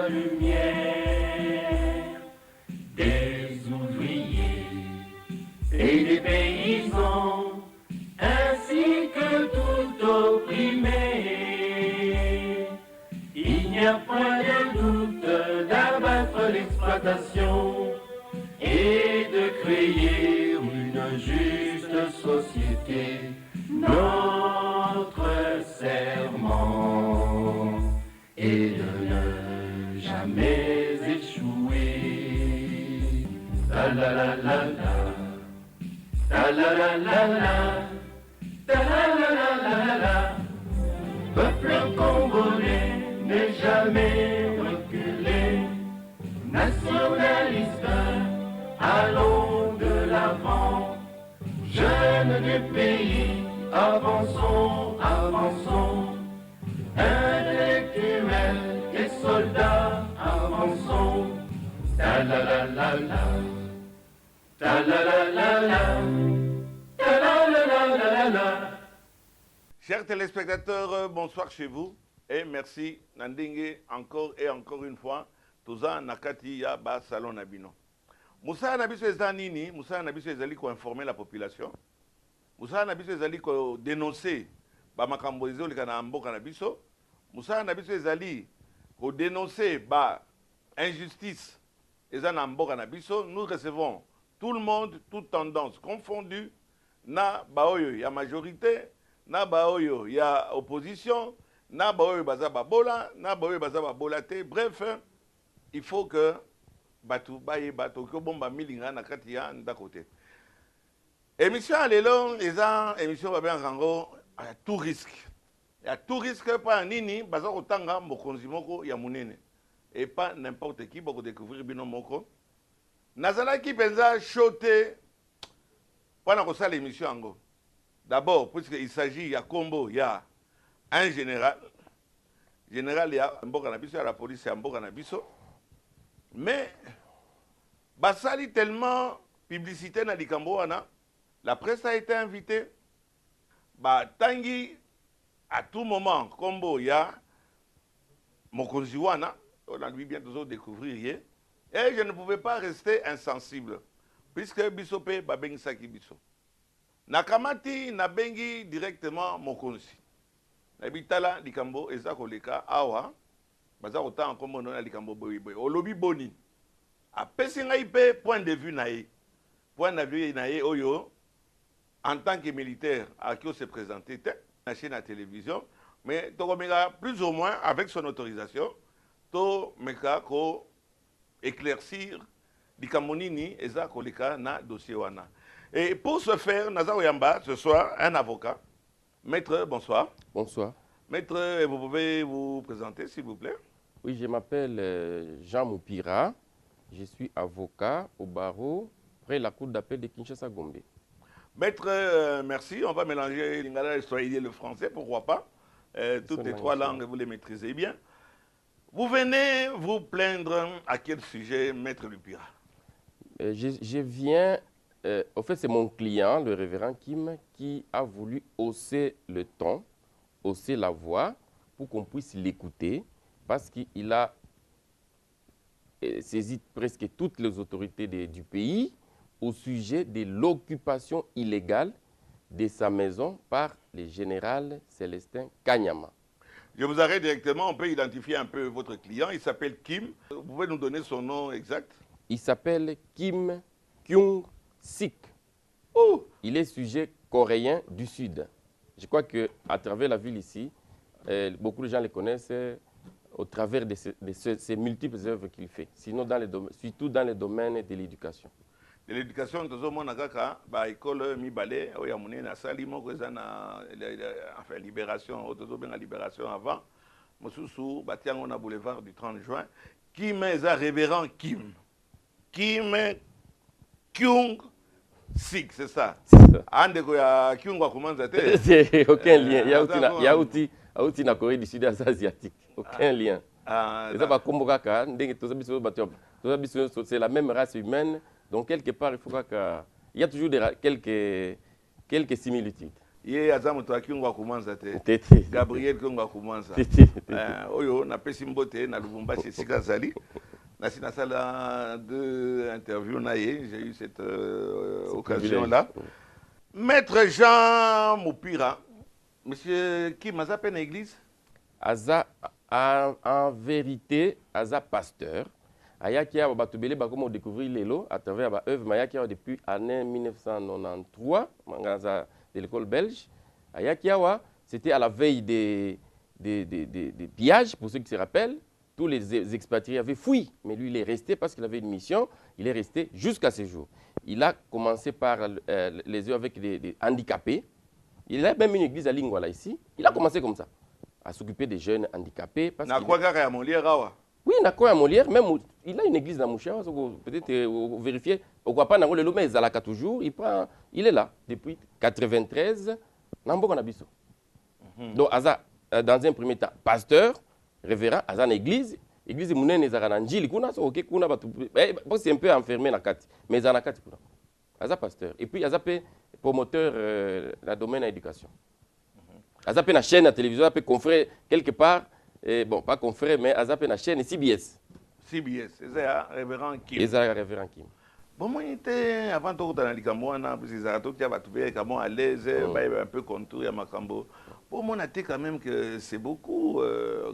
la lumière des ouvriers et des paysans, ainsi que tout opprimé. Il n'y a point de doute d'abattre l'exploitation et de créer une juste société. Notre serment est de ne jamais échouer. La la la la la, la la la la la, la la la la la. Peuple congolais n'est jamais reculé. Nationaliste, allons de l'avant. Jeunes du pays, avançons, avançons. Intellectuels et soldats, avançons. Ta la la la la, ta la la la la, ta la la la la la. Chers téléspectateurs, bonsoir chez vous et merci Nandingue encore et encore une fois. Toza nakati ya ba salon nabino. Moussa Nabiso ezanini, Moussa Nabiso ezali ko informer la population. Moussa Nabiso ezali ko dénoncer ba makambo ezoli kana mboka na biso. Moussa Nabiso ezali ko dénoncer ba injustice ezana mboka na biso. Nous recevons tout le monde, toute tendance confondue na baoyo ya majorité, na baoyo ya opposition, na baoyo baza babola, na baoyo baza babola te. Bref, il faut que batu baye batu ko bomba milinga na kati ya ndakote. Émission lelo eza émission ba ben rango à tout risque. Il y a tout risque pas nini baza kotanga mokonzi moko ya munene et pas n'importe qui pour découvrir bino moko. Nazala ki penza choté pendant que ça l'émission ango. D'abord puisqu'il s'agit ya combo ya un général ya mboka na biso ya la police ya mboka na biso. Mais basali tellement publicité na likambo wana, la presse a été invitée. Ba tangi à tout moment combo ya mokonzi wana, on a lui bien toujours découvrir et je ne pouvais pas rester insensible puisque bisope ba bengi saki biso. Nakamati na bengi directement mokonzi. Na bitala likambo eza koleka awa. Baza autant comme on a likambo boy boy. Olobi boni. A pesi ngai pe point de vue nae. Point de vue nae oyo en tant que militaire à qui on s'est présenté la chaîne à télévision, mais to komeka plus ou moins avec son autorisation to meka ko éclaircir likambo nini eza koleka na dossier wana. Et pour ce faire, naza oyamba ce soir un avocat. Maître, bonsoir. Bonsoir. Maître, vous pouvez vous présenter s'il vous plaît? Oui, je m'appelle Jean Moupira. Je suis avocat au barreau près la cour d'appel de Kinshasa-Gombe. Maître, merci. On va mélanger l'ingala, le swahili et le français, pourquoi pas. Toutes les trois langues, vous les maîtrisez bien. Vous venez vous plaindre à quel sujet, Maître Lupira? Je viens, en fait c'est mon client, le révérend Kim, qui a voulu hausser le ton, hausser la voix, pour qu'on puisse l'écouter, parce qu'il a saisi presque toutes les autorités du pays au sujet de l'occupation illégale de sa maison par le général Célestin Kanyama. Je vous arrête directement, on peut identifier un peu votre client, il s'appelle Kim. Vous pouvez nous donner son nom exact? Il s'appelle Kim Kyung-sik. Oh. Il est sujet coréen du Sud. Je crois qu'à travers la ville ici, beaucoup de gens le connaissent au travers de ces multiples œuvres qu'il fait, sinon surtout dans le domaine de l'éducation. De l'éducation, nous avons une école Mibale, où il y a une salle libération, libération avant. Nous avons un boulevard du 30 juin. Kim est un révérend Kim. Kim Kyung-sik, c'est ça. Andeko ya Kyung wa kumanza te. C'est aucun lien. Il y a aussi na Corée du Sud asiatique. Aucun lien. C'est la même race humaine. Donc quelque part il faut qu'il y a toujours quelques similitudes. Ye azamu to akingo akumanza te. Gabriel kingo akumanza. Oyo na pesi mbote na Lubumbashi sika zali. Na sina sala deux interviews na ye, j'ai eu cette occasion là. Maître Jean Moupira, monsieur qui m'a appelé à l'église? Aza en vérité, Aza pasteur. Ayaki a batubele ba comme découvrir l'élo à travers ba œuvre Mayaki depuis année 1993 de l'école belge. Ayaki Awa, c'était à la veille des pillages pour ceux qui se rappellent. Tous les expatriés avaient fui, mais lui, il est resté parce qu'il avait une mission. Il est resté jusqu'à ce jour. Il a commencé par les œuvres avec des handicapés. Il a même une église à Lingwala ici. Il a commencé comme ça, à s'occuper des jeunes handicapés. Oui, il a Molière. Même, il a une église dans Moucha. Peut-être vérifier. On ne voit pas le mais Zalaka toujours. Il est là depuis 1993. Donc, dans un premier temps, pasteur. Révérend à une église mounene ezaka njili kuna so ok kuna batu c'est un peu enfermé na kati mais za na kati kuna aza pasteur et puis aza pe promoteur la domaine de l'éducation aza pe na chaîne à télévision aza pe confrère quelque part bon pas confrère mais aza pe na chaîne CBS eza révérend Kim bon moi était avant tout dans likambo na parce que ça tout ya batu be comment à l'aise un peu contour ya makambo. Pour moi, on a quand même que c'est beaucoup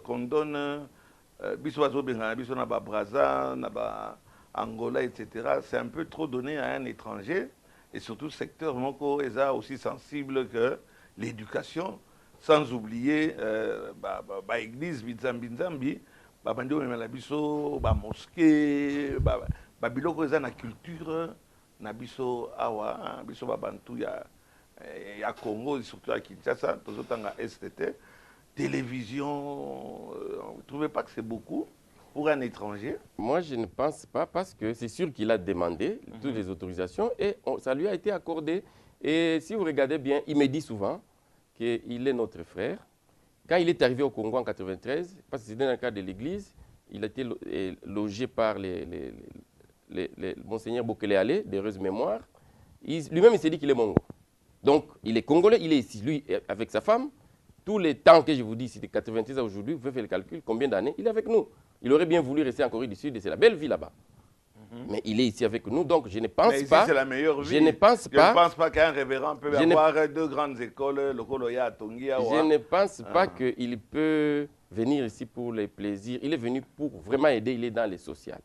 qu'on donne Biswazo Benga, Biswana Braza, Angola, etc. C'est un peu trop donné à un étranger et surtout secteur Moko est aussi sensible que l'éducation, sans oublier l'église Bizambi, Bandio Melabiso, mosquée, Biloko est la culture, Nabiso Awa, Biso Babantou ya. À Congo, surtout à Kinshasa, tous autant à STT, télévision, vous ne trouvez pas que c'est beaucoup pour un étranger? Moi, je ne pense pas parce que c'est sûr qu'il a demandé toutes les autorisations et ça lui a été accordé. Et si vous regardez bien, il me dit souvent qu'il est notre frère. Quand il est arrivé au Congo en 1993, parce que c'était dans le cadre de l'église, il a été logé par Monseigneur Bokele Allé, d'heureuse mémoire. Lui-même, il s'est dit qu'il est mongo. Donc, il est congolais, il est ici, lui, avec sa femme. Tous les temps que je vous dis, c'était 93 à aujourd'hui, vous pouvez faire le calcul, combien d'années il est avec nous. Il aurait bien voulu rester en Corée du Sud et c'est la belle vie là-bas. Mais il est ici avec nous, donc je ne pense ici, pas. C'est la meilleure vie. Je ne pense pas qu'un révérend peut avoir deux grandes écoles, le Koloya, Tongia. Je ne pense pas qu'il peut venir ici pour les plaisirs. Il est venu pour vraiment aider, il est dans les sociales.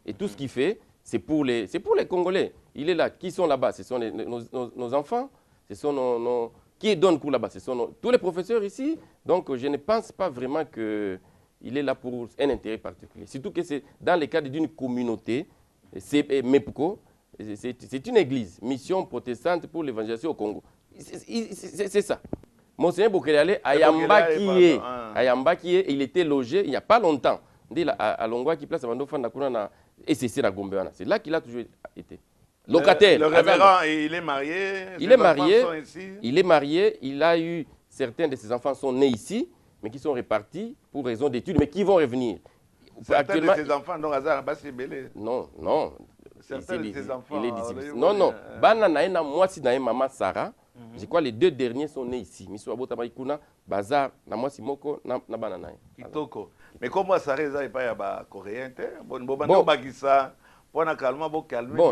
Et tout ce qu'il fait, c'est pour les Congolais. Il est là. Qui sont là-bas? Ce sont nos enfants. Ce sont qui donnent cours là-bas? Ce sont tous les professeurs ici. Donc, je ne pense pas vraiment qu'il est là pour un intérêt particulier. Surtout que c'est dans le cadre d'une communauté, c'est MEPCO, c'est une église, mission protestante pour l'évangélisation au Congo. C'est ça. Monseigneur Bokele à Yambaki, il était logé il n'y a pas longtemps. À Longwa qui place à et c'est là qu'il a toujours été. Locataire. Le révérend, il est marié. Il est marié. Il a eu, certains de ses enfants sont nés ici, mais qui sont répartis pour raison d'études, mais qui vont revenir. Certains de ses enfants, donc, non. Certains de ses enfants. Non. Bana naena moi si nae maman Sarah. Je crois les deux derniers sont nés ici. Miso abota maikuna bazar na moi si moko na bana nae. Kitoko. Mais comment Sarah est pas ba coréen bon bagisa. Bon,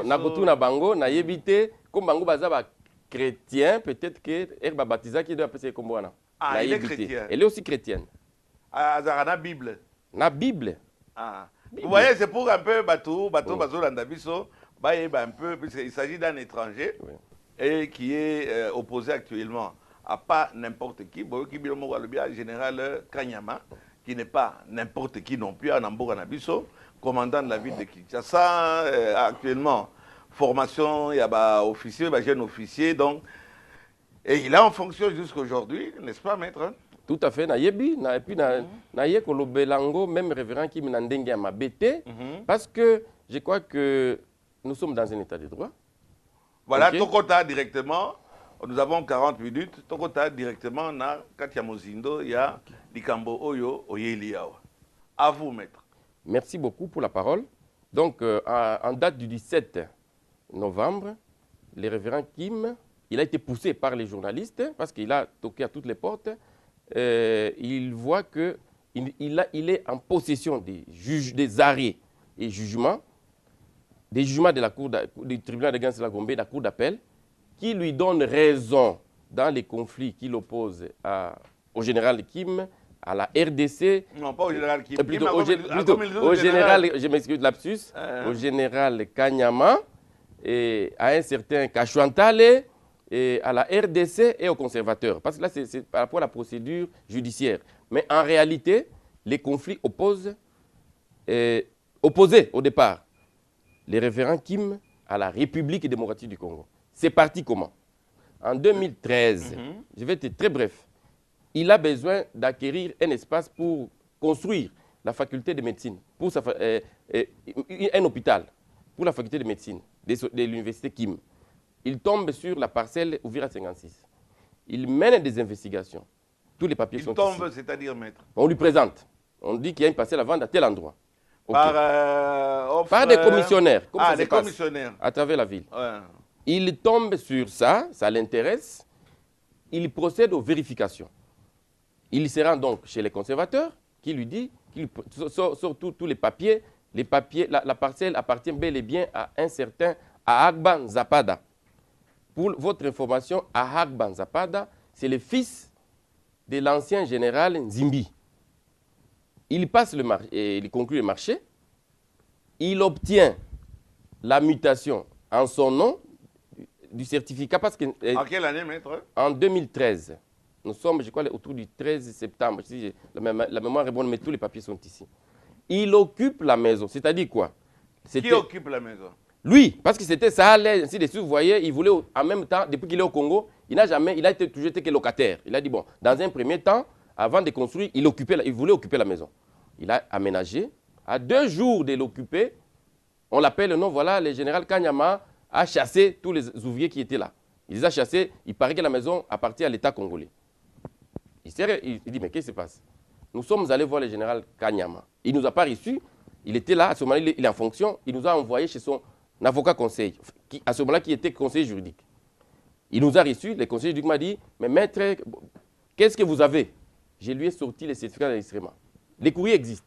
nabutu na bango na yebite comme bango baza ba chrétien peut-être que herba baptisa qui doit passer comme wana. Ah, il est chrétien. Elle est aussi chrétienne. Ah, la Bible. La Bible. Ah. Vous voyez, c'est pour un peu bateau landabiso, un peu puisqu'il s'agit d'un étranger et qui est opposé actuellement à pas n'importe qui. Le général Kanyama, qui n'est pas n'importe qui non plus, à Nambour Nabiso, commandant de la ville de Kinshasa, actuellement, formation, il y a officier, jeune officier, donc, et il est en fonction jusqu'à aujourd'hui, n'est-ce pas, maître? Tout à fait, et puis naye kolobelango même révérend qui m'nandenge ma bête, parce que je crois que nous sommes dans un état de droit. Voilà, okay. Tokota directement, nous avons 40 minutes, Tokota directement na Katia Mozindo, il y a Likambo Oyo Oyeliawa. À vous, maître. Merci beaucoup pour la parole. Donc, en date du 17 novembre, le révérend Kim il a été poussé par les journalistes, parce qu'il a toqué à toutes les portes. Il voit qu'il est en possession des arrêts et jugements, des jugements de la cour du tribunal de Gansela Gombe, de la cour d'appel, qui lui donnent raison dans les conflits qu'il oppose au général Kim, à la RDC. Non, pas au général Kim. Plutôt, au général, je m'excuse de lapsus, au général Kanyama, et à un certain Kachouantale, et à la RDC et aux conservateurs. Parce que là, c'est par rapport à la procédure judiciaire. Mais en réalité, les conflits opposaient au départ les révérends Kim à la République démocratique du Congo. C'est parti comment? En 2013, je vais être très bref, il a besoin d'acquérir un espace pour construire la faculté de médecine, pour un hôpital pour la faculté de médecine de l'université Kim. Il tombe sur la parcelle Ouvira 56. Il mène des investigations. Tous les papiers sont ici. Il tombe, c'est-à-dire, maître? On lui présente. On dit qu'il y a une parcelle à vendre à tel endroit. Okay. Par des commissionnaires. Des commissionnaires. À travers la ville. Ouais. Il tombe sur ça l'intéresse. Il procède aux vérifications. Il se rend donc chez les conservateurs qui lui dit qu'il sort tous les papiers. La parcelle appartient bel et bien à un certain Ahagban Zapada. Pour votre information, Ahagban Zapada, c'est le fils de l'ancien général Nzimbi. Il passe il conclut le marché. Il obtient la mutation en son nom du certificat parce que... En quelle année, maître? En 2013. Nous sommes, je crois, autour du 13 septembre. Si la mémoire est bonne, mais tous les papiers sont ici. Il occupe la maison. C'est-à-dire quoi? Qui occupe la maison? Lui, parce que c'était ça, ainsi de suite, vous voyez, il voulait en même temps, depuis qu'il est au Congo, il a toujours été que locataire. Il a dit, bon, dans un premier temps, avant de construire, il voulait occuper la maison. Il a aménagé. À 2 jours de l'occuper, on l'appelle, non, voilà, le général Kanyama a chassé tous les ouvriers qui étaient là. Il les a chassés, il paraît que la maison appartient à l'État congolais. Il dit, mais qu'est-ce qui se passe? Nous sommes allés voir le général Kanyama. Il ne nous a pas reçus. Il était là, à ce moment-là, il est en fonction. Il nous a envoyé chez son avocat conseil, à ce moment-là, qui était conseiller juridique. Il nous a reçus. Le conseiller juridique m'a dit, mais maître, qu'est-ce que vous avez? Je lui ai sorti les certificats d'enregistrement. Les courriers existent.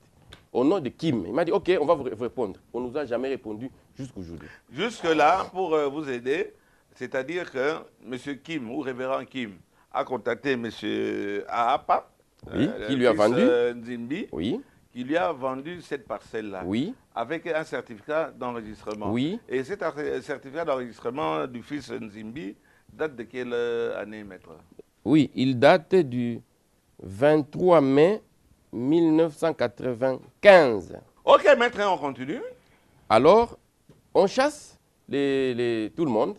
Au nom de Kim. Il m'a dit, OK, on va vous répondre. On ne nous a jamais répondu jusqu'aujourd'hui. Jusque-là, pour vous aider, c'est-à-dire que M. Kim, ou révérend Kim, a contacté M. Ahapa, oui, qui lui a vendu, Nzimbi, oui, qui lui a vendu cette parcelle-là, oui, avec un certificat d'enregistrement. Oui. Et cet certificat d'enregistrement du fils Nzimbi date de quelle année, maître? Oui, il date du 23 mai 1995. OK, maître, on continue. Alors, on chasse tout le monde.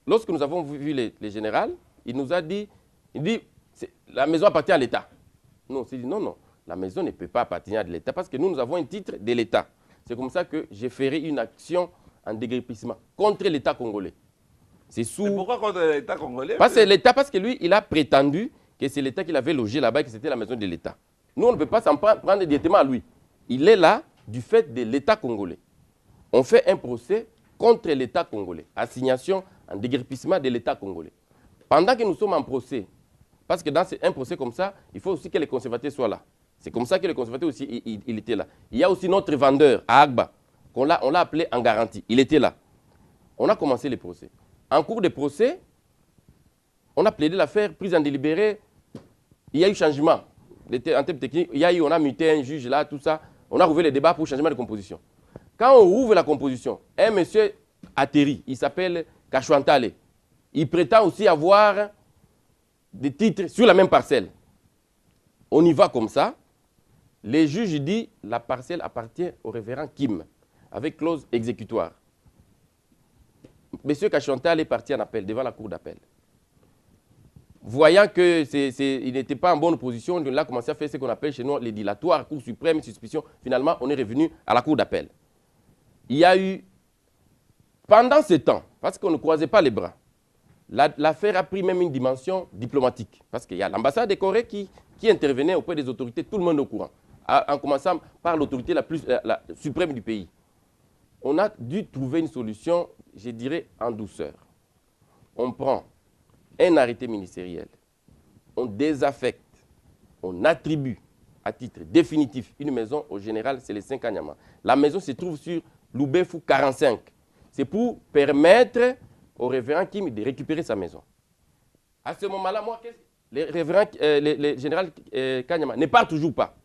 Lorsque nous avons vu les généraux, il nous a dit, la maison appartient à l'État. Non, c'est dit non, la maison ne peut pas appartenir à l'État parce que nous avons un titre de l'État. C'est comme ça que j'ai fait une action en déguerpissement contre l'État congolais. C'est sous... Mais pourquoi contre l'État congolais? Parce que lui, il a prétendu que c'est l'État qui l'avait logé là-bas et que c'était la maison de l'État. Nous, on ne peut pas s'en prendre directement à lui. Il est là du fait de l'État congolais. On fait un procès contre l'État congolais. Assignation en déguerpissement de l'État congolais. Pendant que nous sommes en procès, parce que dans un procès comme ça, il faut aussi que les conservateurs soient là. C'est comme ça que les conservateurs aussi, il était là. Il y a aussi notre vendeur, à Agba, on l'a appelé en garantie. Il était là. On a commencé les procès. En cours de procès, on a plaidé l'affaire, prise en délibéré. Il y a eu changement. En termes techniques, on a muté un juge là, tout ça. On a rouvert les débats pour changement de composition. Quand on rouvre la composition, un monsieur atterrit, il s'appelle Kachouantale. Il prétend aussi avoir des titres sur la même parcelle. On y va comme ça. Les juges disent que la parcelle appartient au révérend Kim, avec clause exécutoire. Monsieur Kachouantale est parti en appel, devant la cour d'appel. Voyant qu'il n'était pas en bonne position, on a commencé à faire ce qu'on appelle chez nous les dilatoires, Cour suprême, suspicion. Finalement, on est revenu à la cour d'appel. Il y a eu, pendant ce temps, parce qu'on ne croisait pas les bras, l'affaire a pris même une dimension diplomatique. Parce qu'il y a l'ambassade de Corée qui intervenait auprès des autorités, tout le monde au courant. En commençant par l'autorité la suprême du pays. On a dû trouver une solution, je dirais, en douceur. On prend un arrêté ministériel, on désaffecte, on attribue à titre définitif une maison au général Célestin Kanyama. La maison se trouve sur Loubefou 45. C'est pour permettre au révérend Kim de récupérer sa maison. À ce moment-là, moi, le général Kanyama ne part toujours pas.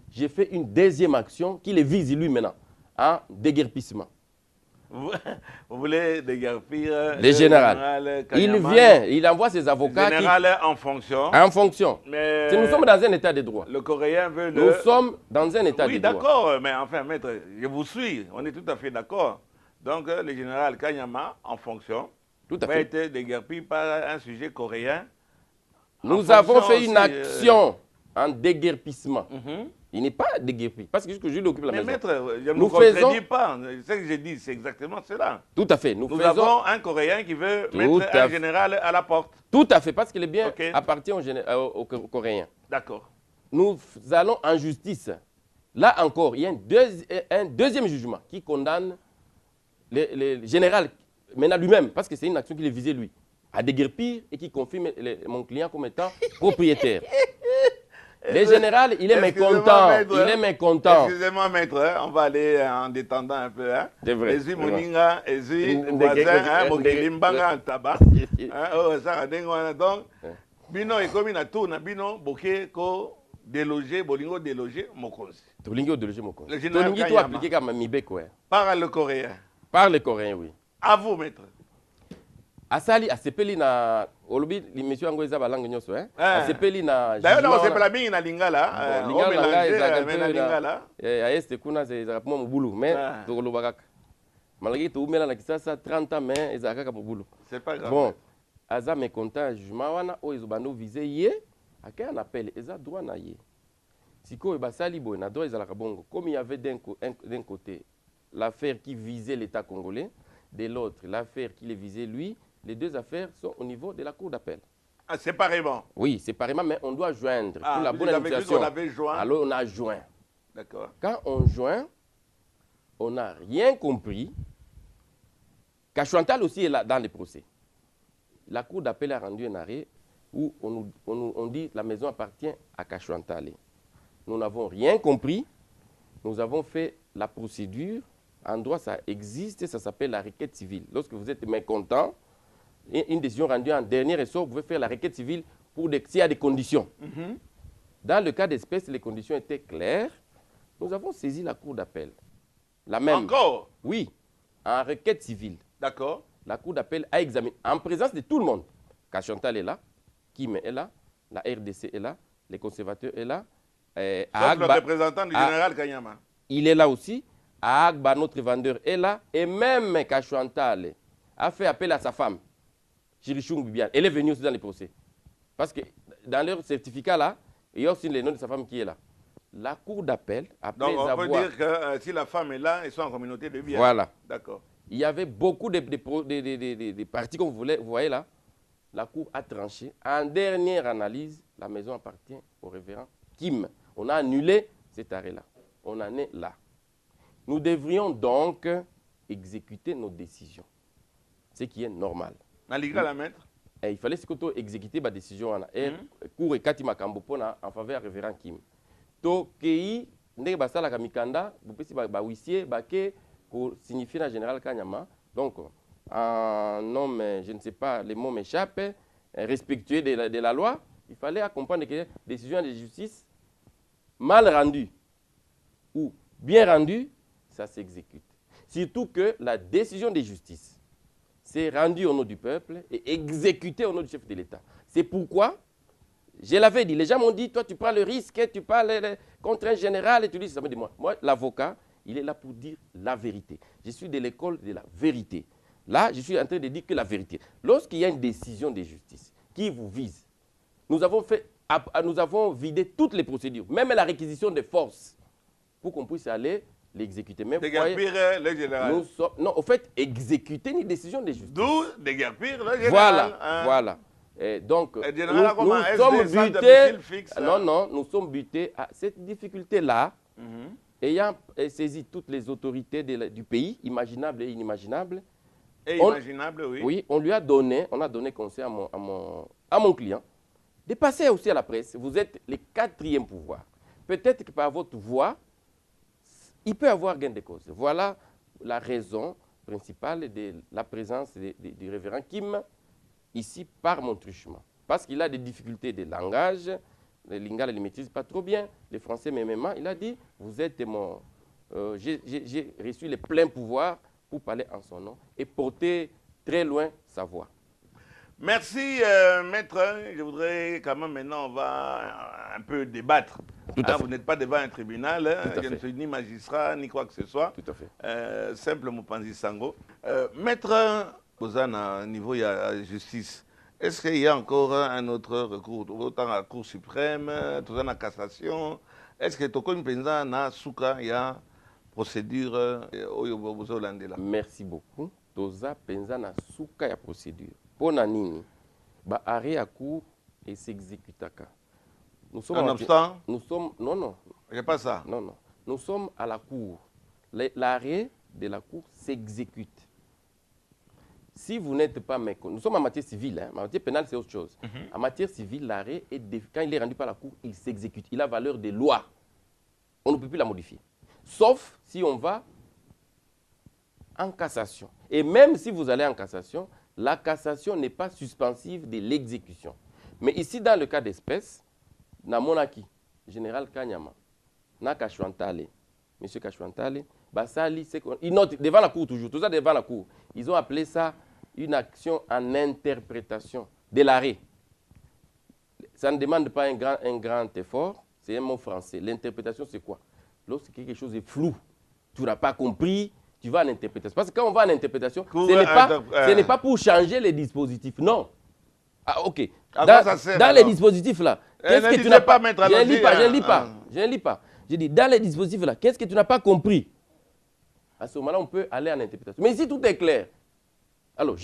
J'ai fait une deuxième action qui le vise lui maintenant, en déguerpissement. Vous voulez déguerpir le général il vient, il envoie ses avocats. Le général en fonction. En fonction. Mais nous sommes dans un état de droit. Le Coréen veut Nous sommes dans un état de droit. Oui, d'accord, mais enfin, maître, je vous suis. On est tout à fait d'accord. Donc, le général Kanyama, en fonction, va être déguerpi par un sujet coréen. Nous avons fait une action en déguerpissement. Il n'est pas déguerpi, parce que je lui occupe la maison. Mais maître, je ne vous contredis pas. Ce que j'ai dit, c'est exactement cela. Tout à fait. Nous avons un Coréen qui veut mettre un général à la porte. Tout à fait, parce que les biens appartiennent aux Coréens. D'accord. Nous allons en justice. Là encore, il y a un deuxième jugement qui condamne le général, maintenant lui-même, parce que c'est une action qui le visait lui, à déguerpir et qui confirme mon client comme étant propriétaire. Le général, il est mécontent. Il est mécontent. Excusez-moi, maître, hein, on va aller en détendant un peu. Hein. C'est vrai. Ezi Moninga, Ezi voisin, Mokilimbanga en tabac. Donc, bino et comme il a tout, bino, boké, ko déloger, bolingo déloger, mokonzi. Bolingo déloger, mokonzi. Le général Kanyama. Tu appliquer comme Mibeko. Par le Coréen. Par le Coréen, oui. À vous, maître. Asali asepeli na olobi l'émission ngo eza balangue nyoso asepeli na d'ailleurs on sepela bingi na lingala on mélange na lingala ya este kuna za pour mobulu mais tokoloba kaka malgré tout umela na kisasa 30 ans mais eza kaka mobulu c'est pas grave bon aza mécontent jugement wana o ezobando viser ye akaya na appel eza droit na ye siko basali boy na droit ezalaka bongo comme il y avait d'un côté l'affaire qui visait l'État congolais, de l'autre l'affaire qui le visait lui. Les deux affaires sont au niveau de la cour d'appel. Ah, séparément? Oui, séparément, mais on doit joindre. Ah, pour la bonne administration. On avait joint. Alors on a joint. D'accord. Quand on joint, on n'a rien compris. Kachouantal aussi est là dans les procès. La cour d'appel a rendu un arrêt où on dit que la maison appartient à Kachouantal. Nous n'avons rien compris. Nous avons fait la procédure. En droit, ça existe, ça s'appelle la requête civile. Lorsque vous êtes mécontent, une décision rendue en dernier ressort, vous pouvez faire la requête civile s'il y a des conditions. Dans le cas d'espèce, les conditions étaient claires. Nous avons saisi la cour d'appel. La même. Encore? Oui, en requête civile. D'accord. La cour d'appel a examiné, en présence de tout le monde. Kachouantal est là, Kim est là, la RDC est là, les conservateurs est là. Donc le représentant du général Kanyama. Il est là aussi. Agba, notre vendeur, est là. Et même Kachouantal a fait appel à sa femme. Chirichung Bibiane, elle est venue aussi dans les procès. Parce que dans leur certificat là, il y a aussi le nom de sa femme qui est là. La cour d'appel, après avoir... Donc on peut dire que si la femme est là, ils sont en communauté de biens. Voilà. D'accord. Il y avait beaucoup de parties comme vous voyez là. La cour a tranché. En dernière analyse, la maison appartient au révérend Kim. On a annulé cet arrêt-là. On en est là. Nous devrions donc exécuter nos décisions. Ce qui est normal. Il fallait exécuter ma décision cour et Kati Makambo en faveur du révérend Kim. To kei ndenge basala kamikanda bopesi ba huissier baké pour signifier la général Kanyama. Donc un homme, je ne sais pas, les mots m'échappent, respectueux de la loi, il fallait comprendre que décision de justice mal rendue ou bien rendue, ça s'exécute. Surtout que la décision de justice c'est rendu au nom du peuple et exécuté au nom du chef de l'État. C'est pourquoi, je l'avais dit, les gens m'ont dit, toi tu prends le risque, tu parles contre un général et tu dis, ça me dit moi. Moi, l'avocat, il est là pour dire la vérité. Je suis de l'école de la vérité. Là, je suis en train de dire que la vérité. Lorsqu'il y a une décision de justice qui vous vise, nous avons vidé toutes les procédures, même la réquisition des forces, pour qu'on puisse aller l'exécuter. Même déguerpir le général. Non, au fait, exécuter une décision de justice. D'où déguerpir le général. Voilà, hein. Voilà. Et donc, nous sommes butés. Nous sommes butés à cette difficulté-là, ayant saisi toutes les autorités du pays, imaginables et inimaginables, Et imaginable, oui. Oui, on a donné conseil à mon client de passer aussi à la presse. Vous êtes le 4e pouvoir. Peut-être que par votre voix, il peut y avoir gain de cause. Voilà la raison principale de la présence du révérend Kim ici par mon truchement. Parce qu'il a des difficultés de langage, le lingala ne maîtrise pas trop bien, le français même, il a dit, vous êtes mon... j'ai reçu le plein pouvoir pour parler en son nom et porter très loin sa voix. Merci, maître. Je voudrais quand même maintenant, on va un peu débattre. Vous n'êtes pas devant un tribunal, je ne suis ni magistrat, ni quoi que ce soit. Tout à fait. Simple Mopanzi Sango. Maître, vous avez un niveau de la justice. Est-ce qu'il y a encore un autre recours, autant à la Cour suprême, tout dans la cassation? Est-ce que tu as une présidente na souka, il y a procédure aux Hollandais là? Merci beaucoup. Toza penza na souka ya procédure. Pour nini, ba arrêt à cour et s'exécutaka. Nous sommes Nonobstant? Nous sommes non. C'est pas ça. Non. Nous sommes à la cour. L'arrêt de la cour s'exécute. Si vous n'êtes pas méconnu, nous sommes en matière civile, hein. En matière pénale c'est autre chose. En matière civile, l'arrêt, quand il est rendu par la cour, il s'exécute. Il a valeur de loi. On ne peut plus la modifier. Sauf si on va en cassation. Et même si vous allez en cassation, la cassation n'est pas suspensive de l'exécution. Mais ici, dans le cas d'espèce, na monaki, général Kanyama, na Kachouantale, monsieur Kachouantale, Basali, ils notent devant la cour toujours, tout ça devant la cour. Ils ont appelé ça une action en interprétation de l'arrêt. Ça ne demande pas un grand effort, c'est un mot français. L'interprétation, c'est quoi? Lorsque quelque chose est flou, tu n'as pas compris, tu vas en interprétation. Parce que quand on va en interprétation, ce n'est pas pour changer les dispositifs, non. Ah, ok. Dans les dispositifs là, qu'est-ce que tu n'as pas... Je ne lis pas. Je dis, dans les dispositifs là, qu'est-ce que tu n'as pas compris? À ce moment-là, on peut aller en interprétation. Mais ici, tout est clair. Alors,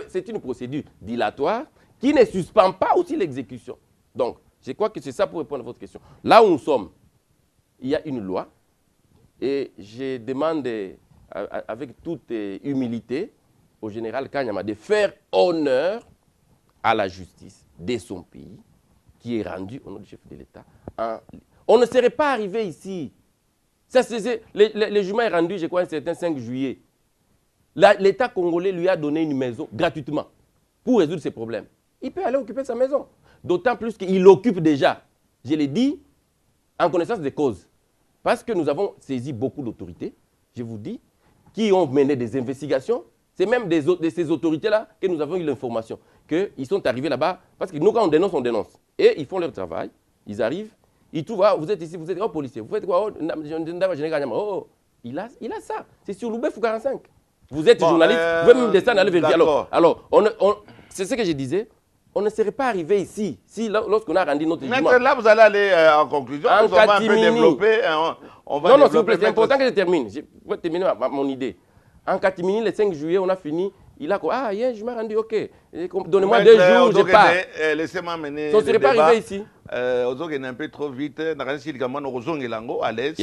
c'est une procédure dilatoire qui ne suspend pas aussi l'exécution. Donc, je crois que c'est ça pour répondre à votre question. Là où nous sommes, il y a une loi et je demande avec toute humilité au général Kanyama de faire honneur à la justice de son pays qui est rendue au nom du chef de l'État. On ne serait pas arrivé ici. Le jugement est rendu, je crois, un certain 5 juillet. L'État congolais lui a donné une maison gratuitement pour résoudre ses problèmes. Il peut aller occuper sa maison. D'autant plus qu'il l'occupe déjà. Je l'ai dit en connaissance des causes. Parce que nous avons saisi beaucoup d'autorités, je vous dis, qui ont mené des investigations. C'est même de ces autorités-là que nous avons eu l'information qu'ils sont arrivés là-bas. Parce que nous, quand on dénonce, on dénonce. Et ils font leur travail. Ils arrivent. Ils trouvent, vous êtes ici, vous êtes policier. Vous faites quoi? Il a ça. C'est sur Loubefou 45. Vous êtes journaliste, vous pouvez même descendre aller vérifier. Alors c'est ce que je disais. On ne serait pas arrivé ici si lorsqu'on a rendu notre jugement. Mais là, vous allez aller en conclusion. On va un peu développer. Non, s'il vous plaît, c'est important que je termine. Je vais terminer mon idée. En catimini, le 5 juillet, on a fini. Il a dit, ah, hier, je m'ai rendu, ok. Donnez-moi 2 jours, je pars. Laissez-moi mener. On ne serait pas arrivé ici. On est un peu trop vite. Il n'y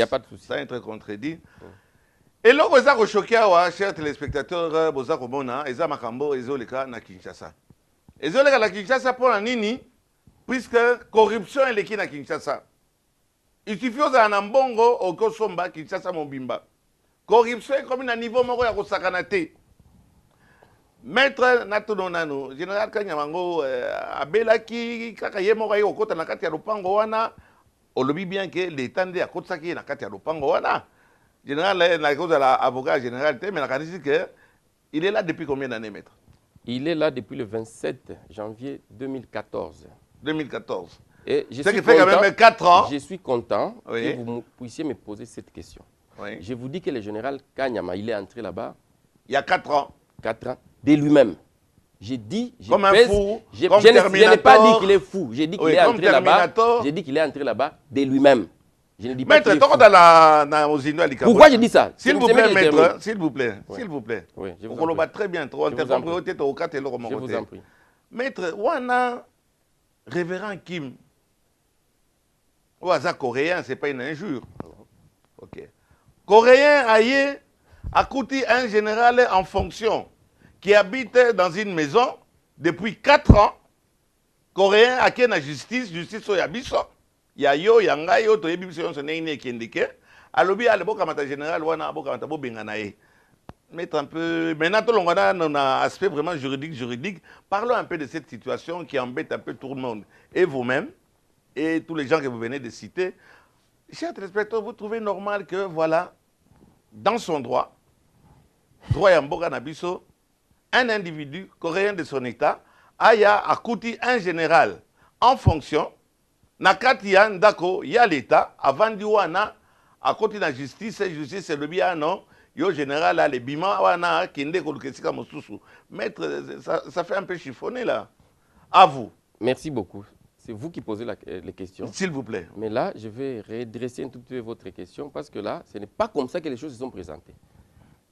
a pas de souci. Ça être contredit. Et là, vous avez choqué, chers téléspectateurs, vous avez commoné, et ça m'a cambo, et ça na Kinshasa. Et ça na Kinshasa pour la nini, puisque corruption est l'équipe na Kinshasa. Il suffit de Mbongo au Kosomba, Kinshasa Mobimba. Corruption est comme un niveau moro ya kosakanate. Maître Natunonano, général Kanyamango, Abelaki, Kakayemo Rayo, Kota Nakati ya Lupango wana, olobi bien que l'État de Kotsaki Nakati ya Lupango wana. Général, l'avocat général, mais il est là depuis combien d'années, maître? Il est là depuis le 27 janvier 2014. 2014. Et ce qui fait quand même 4 ans. Je suis content que vous puissiez me poser cette question. Oui. Je vous dis que le général Kanyama, il est entré là-bas. Il y a 4 ans. 4 ans, de lui-même. J'ai dit, comme un fou, je n'ai pas dit qu'il est fou. J'ai dit qu'il est entré là-bas. J'ai dit qu'il est entré là-bas de lui-même. Je ne dis pas maître, pourquoi je dis ça? S'il vous plaît, maître, s'il vous plaît, s'il vous plaît. Oui, je vous en prie. Très bien, trop. Je vous en prie. Maître, wana révérend Kim, ouaza coréen, c'est pas une injure. Ok. Coréen, aïe, a coûté un général en fonction qui habite dans une maison depuis 4 ans. Coréen a qui la justice au yabiso. Ya yo yanga yo to yebiso yon sonne ni kendeke. Alobi aleboka mata général wana aboka mata bo benganae. Mettre un peu maintenant tout le monde a un aspect vraiment juridique. Parlons un peu de cette situation qui embête un peu tout le monde et vous-même et tous les gens que vous venez de citer. Chers téléspectateurs, vous trouvez normal que voilà dans son droit Yamboka Nabiso, un individu coréen de son état aya akuti un général en fonction nakati ya ndako ya l'état avant diwana akoti na justice le bien non yo général là les bima wana kende ko lukesika mosusu maître ça fait un peu chiffonner là à vous. Merci beaucoup. C'est vous qui posez les questions. S'il vous plaît. Mais là, je vais redresser un tout petit peu votre question parce que là, ce n'est pas comme ça que les choses se sont présentées.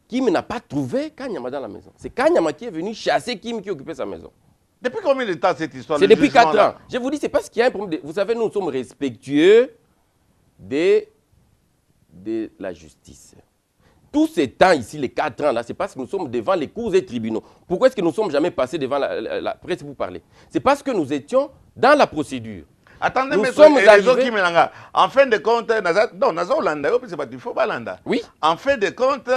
Kim n'a pas trouvé Kanyama dans la maison. C'est Kanyama qui est venu chasser Kim qui occupait sa maison. Depuis combien de temps cette histoire? C'est depuis 4 ans. Je vous dis, c'est parce qu'il y a un problème. Vous savez, nous sommes respectueux de la justice. Tous ces temps ici, les 4 ans là, c'est parce que nous sommes devant les cours et tribunaux. Pourquoi est-ce que nous ne sommes jamais passés devant la presse pour parler? C'est parce que nous étions dans la procédure. Attendez, nous mais sommes arrivés... en fin de compte, oui. En fin de compte,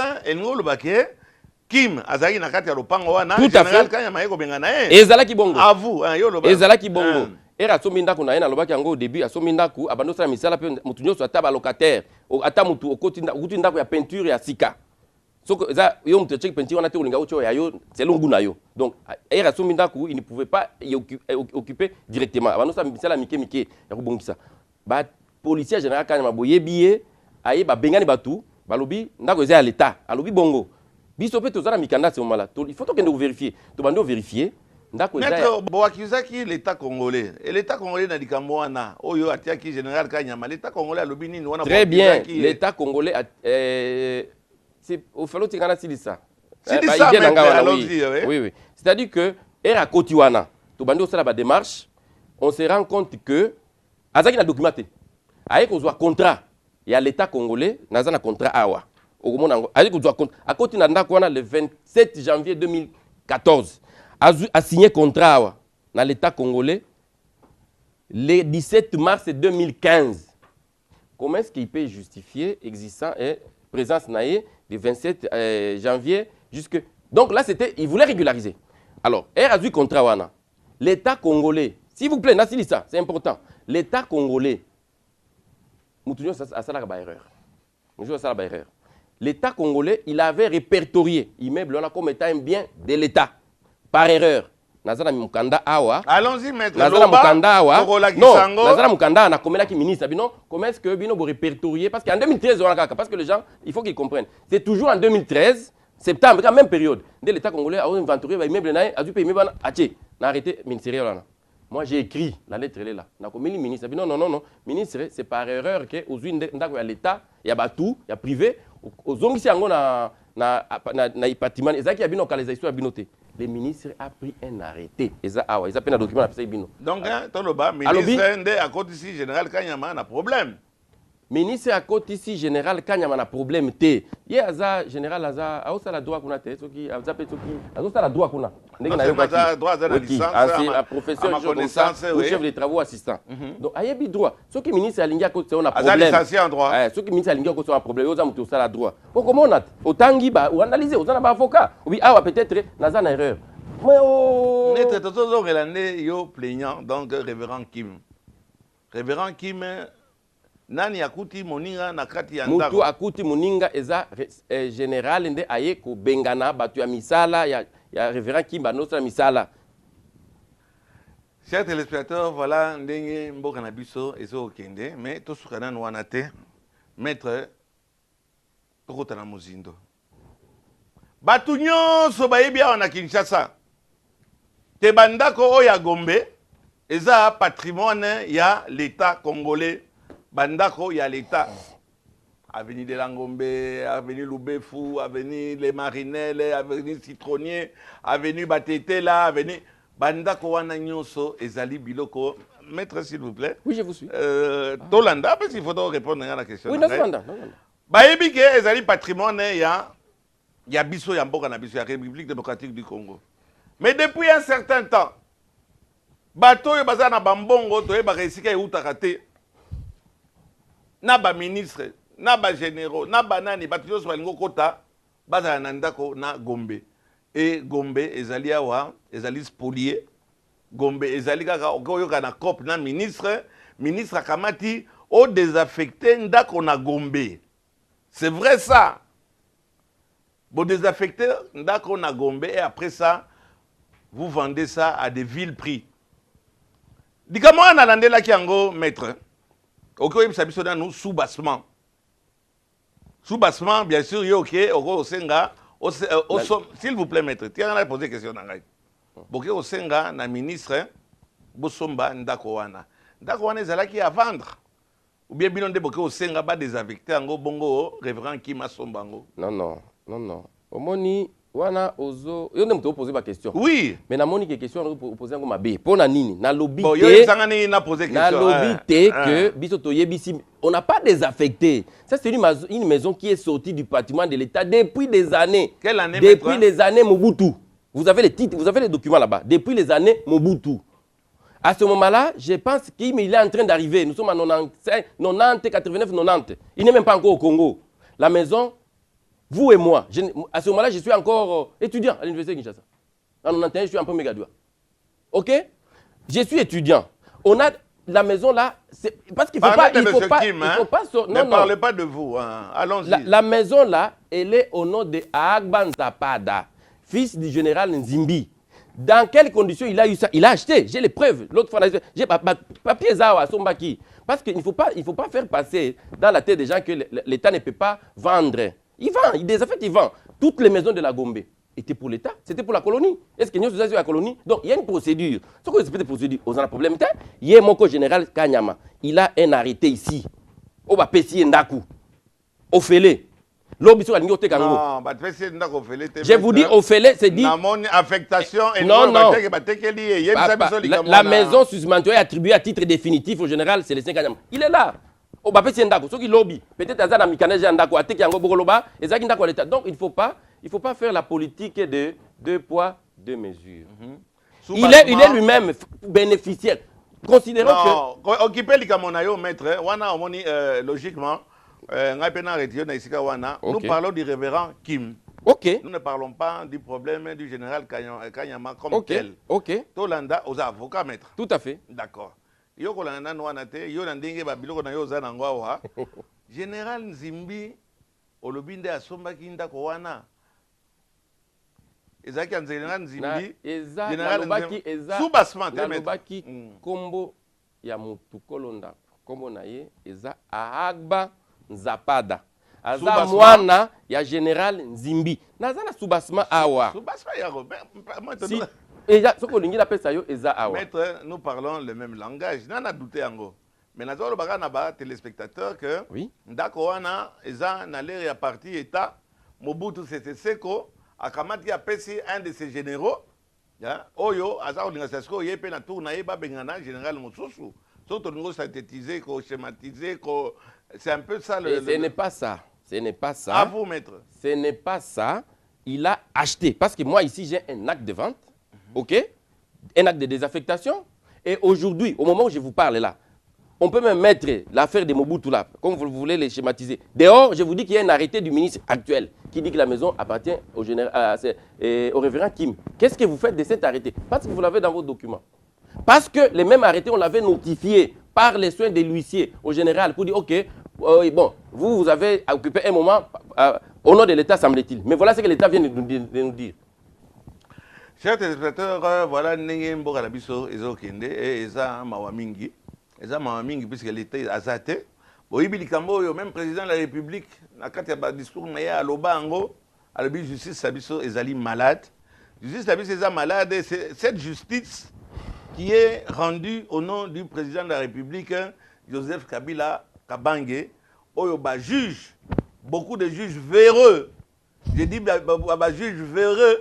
Kim Azaki Nakati Lopango wana général Kanyama eko bengana Ezalaki bongo. À vous, yo loba. Ezalaki bongo. Era sominda kuna ena lobaki yango au début asominda ku abando sala misala pe mutu nyoso ataba locataire ata mutu okotinda ukutinda ko ya peinture ya sika. Soko eza yo mutu check peinture wana te olinga ocho ya yo selon nguna yo. Donc era sominda ku il ne pouvait pas y occuper directement. Abando sala misala mike ya kubongisa. Ba policier général Kanyama boyebiye aye ba bengani batu balobi ndako eza ya l'état alobi bongo. Biso pe tozala mikanda ce moment là. Il faut que nous vérifier. To bando vérifier. Maître Boakizaki l'État congolais. Et l'État congolais n'a dit qu'à moi, Oyo Atiaki général Kanyama. L'État congolais a l'obini. Très bien. L'État congolais c'est au fallo tingana si ça. C'est ça, allons-y. Oui. C'est-à-dire que era Kotiwana. To bando sala ba démarche. On se rend compte que Azaki na documenté. Aye ko zwa contrat. Il y a l'État congolais, nazana contrat awa. À côté le 27 janvier 2014, a signé contrat dans l'État congolais le 17 mars 2015. Comment est-ce qu'il peut justifier existence et présence naïe du 27 janvier jusque... Donc là, il voulait régulariser. Alors, il a eu contrat. L'État congolais, s'il vous plaît, c'est important. L'État congolais, l'État congolais, il avait répertorié l'immeuble comme étant un bien de l'État, par erreur. Allons-y, maître. Non, ministre. Comment est-ce que vous répertoriez? Parce qu'en 2013, parce que les gens, il faut qu'ils comprennent. C'est toujours en 2013, septembre, la même période. L'État congolais a inventorié l'immeuble, a dû payer arrêté ministériel. Moi, j'ai écrit la lettre là. Ministre, non. Ministre, c'est par erreur que l'État, il y a tout, il y a privé. Le ministre a pris un arrêté. Ils ont pris un document. Donc, ministre à côté ici, général Kanyama, a un problème. Ministre à côté ici, général Kanyama, a un problème. Il y a général Aza, a aussi la droit qu'on a. La droit qu'on a. Un professeur, chef de travaux assistant. Donc, il y a un droit. Ce qui est ministre à l'India, c'est un problème. Ce qui est ministre à l'India, c'est un problème. Il y a un droit. Comment on a autant ou analyser, on a un avocat. Oui, peut-être, il y a une erreur. Notre tonton Relandé, yo plaignant, donc révérend Kim. Révérend Kim, nani akuti moninga na kati ya ndako. Mutu akuti moninga eza général nde aye ko bengana batu ya misala ya révérend Kim banosa misala. Chers téléspectateurs, voilà ndenge mboka na biso ezo okende, mais to sukana nwana te. Maître Tokota na Mozindo. Batu nyonso bayebi awa na Kinshasa. Te bandako oya Gombe eza patrimoine ya l'État congolais. Bandako ya l'État. Avenue de Langombe, avenue Loubefou, avenue Les Marinelles, avenue Citronnier, avenue Batetela, avenue Bandako wana nyonso ezali biloko. Maître, s'il vous plaît. Oui, je vous suis. Tolanda, parce qu'il faut répondre à la question. Oui, non. Bayebi ke ezali patrimoine ya Il y a biso yamboka na biso, la République démocratique du Congo. Mais depuis un certain temps, bato yo baza na bambongo to yeba resika eutaka te. Na ba ministre, na ba généraux, na banani bato yo balingo kota baza na ndako na Gombe. Et Gombe ezali awa, ezali spolié. Gombe ezali kaka okoyoka na COP na ministre akamati o désaffecté ndako na Gombe. C'est vrai ça. Bon désaffecté ndako na Gombe et après ça vous vendez ça à des villes prix. Dikamo na landela ki yango maître. Okoyebisa biso na nous sous-bassement. Sous-bassement bien sûr yo OK oko senga s'il vous plaît maître. Tiens na poser question na ngai. Boke osenga na ministre bosomba ndako wana. Ndako wana ezalaki à vendre. Ou bien bino nde boke osenga ba désaffecté yango bongo révérend Kima Sombango. Non. Omoni wana ozo yo ne m'to poser ma question. Oui. Mais na moni que question on poser ngo mabe. Pona nini? Na lobby bon, yo sangani na poser question. Na lobby que biso to yebisi on n'a pas désaffecté. Ça c'est une maison qui est sortie du patrimoine de l'État depuis des années. Quelle année? Depuis les années Mobutu. Vous avez les titres, vous avez les documents là-bas. Depuis les années Mobutu. À ce moment-là, je pense qu'il est en train d'arriver. Nous sommes en 95, 90, 89, 90. Il n'est même pas encore au Congo. La maison, vous et moi, à ce moment-là, je suis encore étudiant à l'université de Kinshasa. En 91, je suis un peu méga doué. OK? Je suis étudiant. On a la maison là, parce qu'il ne faut pas... Il faut pas, Kim, il faut pas ne parlez pas de vous. Hein. Allons-y. La maison là, elle est au nom de Agban Zapada, fils du général Nzimbi. Dans quelles conditions il a eu ça? Il a acheté, j'ai les preuves. L'autre fois, j'ai papier Zawa, Sombaki. Parce qu'il ne faut pas faire passer dans la tête des gens que l'État ne peut pas vendre. Il vend, il désaffecte, il vend. Toutes les maisons de la Gombe étaient pour l'État, c'était pour la colonie. Est-ce que nous sommes sur la colonie? Donc il y a une procédure. Ce qu'on respecte la procédure, on a un problème. Il y a mon général Kanyama. Il a un arrêté ici. On va payer Ndaku. Au Félé. Non, je vous dis, au Félé, c'est dit. Affectation et non. La maison susmentée est attribuée à titre définitif au général Célestin Kanyama. Il est là. Au Bapé Ndako, ceux qui lobby. Peut-être à Zana Mikaneja Ndako, à Teki Ango Bogoloba, et Zaki Ndako à l'État. Donc il ne faut pas faire la politique de deux poids, deux mesures. Il est lui-même bénéficiaire. Considérons que. Occuper les Kamonayo, maître, wana omoni logiquement. Nous parlons du révérend Kim. Okay. Nous ne parlons pas du problème du général Kanyama comme tel. Ok. Tolanda aux avocats, maître. Tout à fait. D'accord. Yokolanda Nouanate, Yolandinge Babiloko na Yozanangwa. Général Nzimbi, Olobinde Asomba Kinda Kowana. Ezaki en général Nzimbi. Général Nzimbi. Sous-bassement, Nalobaki Kombo Yamutu Kolonda. Kombo Naye, Eza Ahagba Zapada. Aza mwana ya général Nzimbi. Nazana sous-bassement awa. Sous-bassement yaro. Maître, nous parlons le même langage. Nana douté ango. Mais nous avons des téléspectateurs que ndako wana eza na l'air ya parti état Mobutu Sese Seko akamati ya pesi un de ses généraux. Ya oyo aza organisation yepe na tour na yeba bengana général Mosusu. Surtout nous synthétiser, schématiser, c'est un peu ça ce n'est pas ça. Ce n'est pas ça. À vous, maître. Ce n'est pas ça. Il a acheté. Parce que moi, ici, j'ai un acte de vente. OK? Un acte de désaffectation. Et aujourd'hui, au moment où je vous parle là, on peut même mettre l'affaire de Mobutu là, comme vous voulez les schématiser. Dehors, je vous dis qu'il y a un arrêté du ministre actuel qui dit que la maison appartient au révérend Kim. Qu'est-ce que vous faites de cet arrêté? Parce que vous l'avez dans vos documents. Parce que les mêmes arrêtés, on l'avait notifié par les soins de l'huissier au général pour dire, OK, bon, vous avez occupé un moment au nom de l'État, semble-t-il. Mais voilà ce que l'État vient de nous dire. Chers téléspectateurs, voilà Nengembo Kalabiso, Ezokende, et Eza Mawamingi. Eza Mawamingi, puisque l'État est azaté. Boyibi Likambo, même président de la République, dans le discours, il y a Lobango, à la justice, Sabiso, Ezali malade. Justice, Sabiso, Eza malade, cette justice qui est rendu au nom du président de la République, Joseph Kabila Kabange, Oyoba juge, beaucoup de juges véreux. Je dis juge véreux.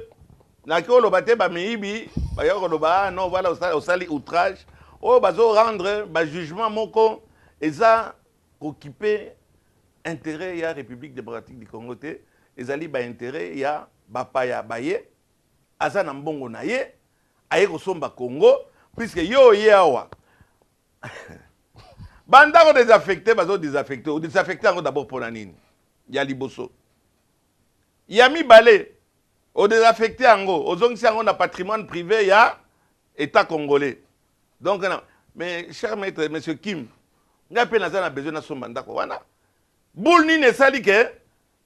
Nako lobate ba miibi, ba yoko loba non voilà au sali outrage. Oyoba zo rendre ba jugement moko eza occuper intérêt ya République démocratique du Congo té ezali ba intérêt ya bapaya baye aza na mbongo na ye aye kosomba Congo puisque yo ye awa bandako désaffecté bazo désaffecté ou désaffecté encore d'abord pour nini ya liboso ya mibale au désaffecté ango ozongisi yango na patrimoine privé ya état congolais donc non. Mais cher maître monsieur Kim ngai pe naza na besoin na somba ndako wana boule nini esali ke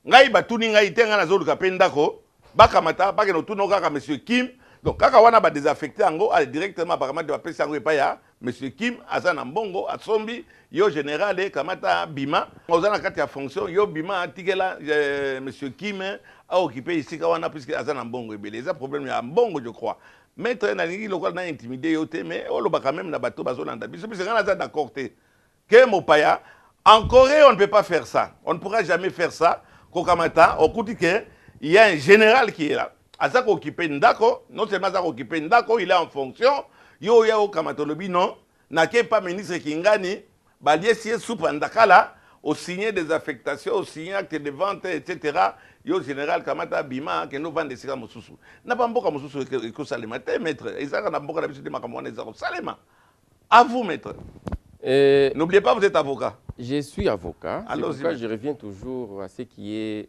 ngai batuni ngai te ngai nazoluka pe ndako bakamata bakeno tuna kaka monsieur Kim donc kaka wana ba désaffecté yango ale directement bakamata bapesi yango epai ya monsieur Kim aza na mbongo asombi yo général kamata bima oza na kati ya fonction yo bima atikela monsieur Kim a occupé ici wana puisque aza na mbongo ebele eza problème ya mbongo je crois maître nalingi lokola na intimider yo te mais olobaka même na bato bazolanda biso puisque ngai naza d'accord te que mopaya en Corée on ne peut pas faire ça on ne pourra jamais faire ça kokamata okuti que il y a un général qui est là aza occupé ndako non seulement aza occupé ndako il est en fonction yo ya okamata lobi non na ke pas ministre Kingani balie sie soupe ndakala au signer des affectations au signer acte de vente etc. Yo général kamata bima que nous vendons sika mosusu na ba mboka mosusu ko salema te maître ezaka na mboka na biso de makamwana ezaka salema à vous maître. N'oubliez pas vous êtes avocat. Je suis avocat. Alors je reviens toujours à ce qui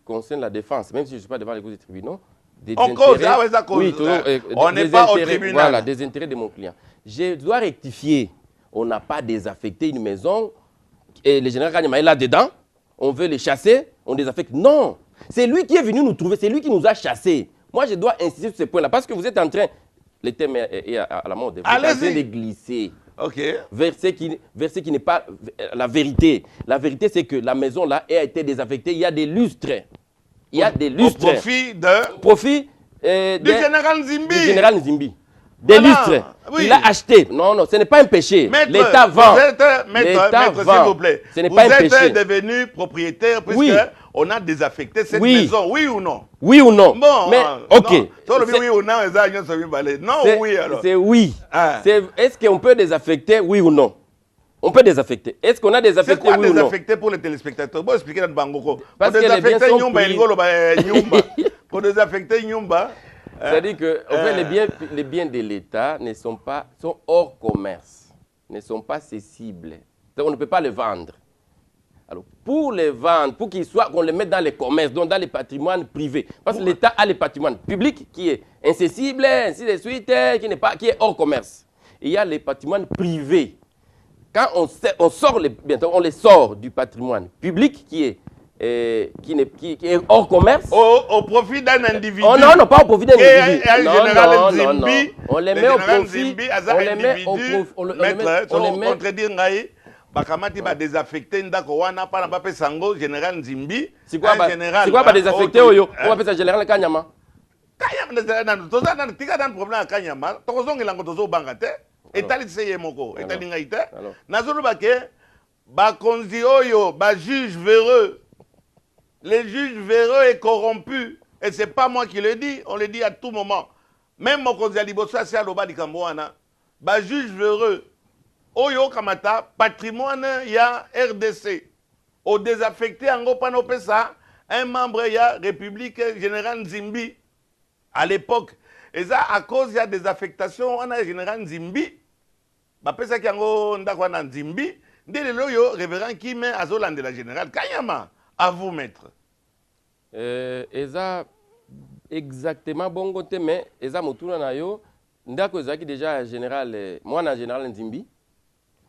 concerne la défense même si je ne suis pas devant les cours des tribunaux. On cause, oui, on n'est pas au tribunal. Voilà, des intérêts de mon client. Je dois rectifier. On n'a pas désaffecté une maison et le général Kanyama est là-dedans. On veut les chasser, on désaffecte. Non, c'est lui qui est venu nous trouver, c'est lui qui nous a chassés. Moi, je dois insister sur ce point-là parce que vous êtes en train, le thème est à la mode, vous êtes en train de glisser. Ok. Verset qui n'est pas la vérité. La vérité, c'est que la maison là a été désaffectée. Il y a des lustres. Il y a des lustres. Au profit de... Profit du général Nzimbi. Du général Nzimbi. Des lustres. Oui. Il a acheté. Non, non, ce n'est pas un péché. L'État vend. Maître, s'il vous plaît. Ce n'est pas un péché. Vous êtes devenu propriétaire puisque on a désaffecté cette maison. Oui ou non? Oui ou non? Bon, mais ok. Oui ou non? Non, oui alors. C'est oui. Est-ce qu'on peut désaffecter, oui ou non? On peut désaffecter. Est-ce qu'on a désaffecté, oui ou non? C'est quoi désaffecter pour les téléspectateurs? Bon, expliquez dans Bangoko. Parce que les biens sont pris. Pour désaffecter Nyumba. C'est-à-dire que en fait, les biens de l'État sont hors commerce, ne sont pas cessibles. Donc on ne peut pas les vendre. Alors, pour les vendre, pour qu'ils soient, qu'on les mette dans les commerces, donc dans les patrimoines privés. Parce que l'État a le patrimoine public qui est incessible, ainsi de suite, qui est hors commerce. Et il y a les patrimoines privés. Quand on les sort du patrimoine public qui est hors commerce. Au profit d'un individu. Oh non, non, pas au profit d'un individu. Non. On les met au profit. On les met contredire ngai. Bakamati ba désaffecté ndako wana pa na ba pesango général Nzimbi. C'est quoi ba désaffecté oyo? On va faire général Kanyama. Kanyama toza na tika dans problème Kanyama. Tokozongela ngo tozo banga te. Etali seye moko. Etali ngai te. Nazolo bake ba konzi oyo ba juge véreux. Les juges véreux et corrompus. Et ce n'est pas moi qui le dis, on le dit à tout moment. Même mon conseil Libosa, c'est à l'Oba di Kambouana. Bah, juge véreux. Oyo Kamata, patrimoine, il y a RDC. Au désaffecté, en Gopanopesa, un membre, il y a République Générale Nzimbi. À l'époque. Et ça, à cause, il y a des affectations, on a Général Nzimbi. Bah, pesa qui en Ndakwana Nzimbi. Dès le loyo, révérend qui met à Zoland de la Générale Kanyama. À vous, maître. Eza exactement bon côté, mais Eza Motuna Nayo, Ndako Zaki déjà général, moi na général Nzimbi.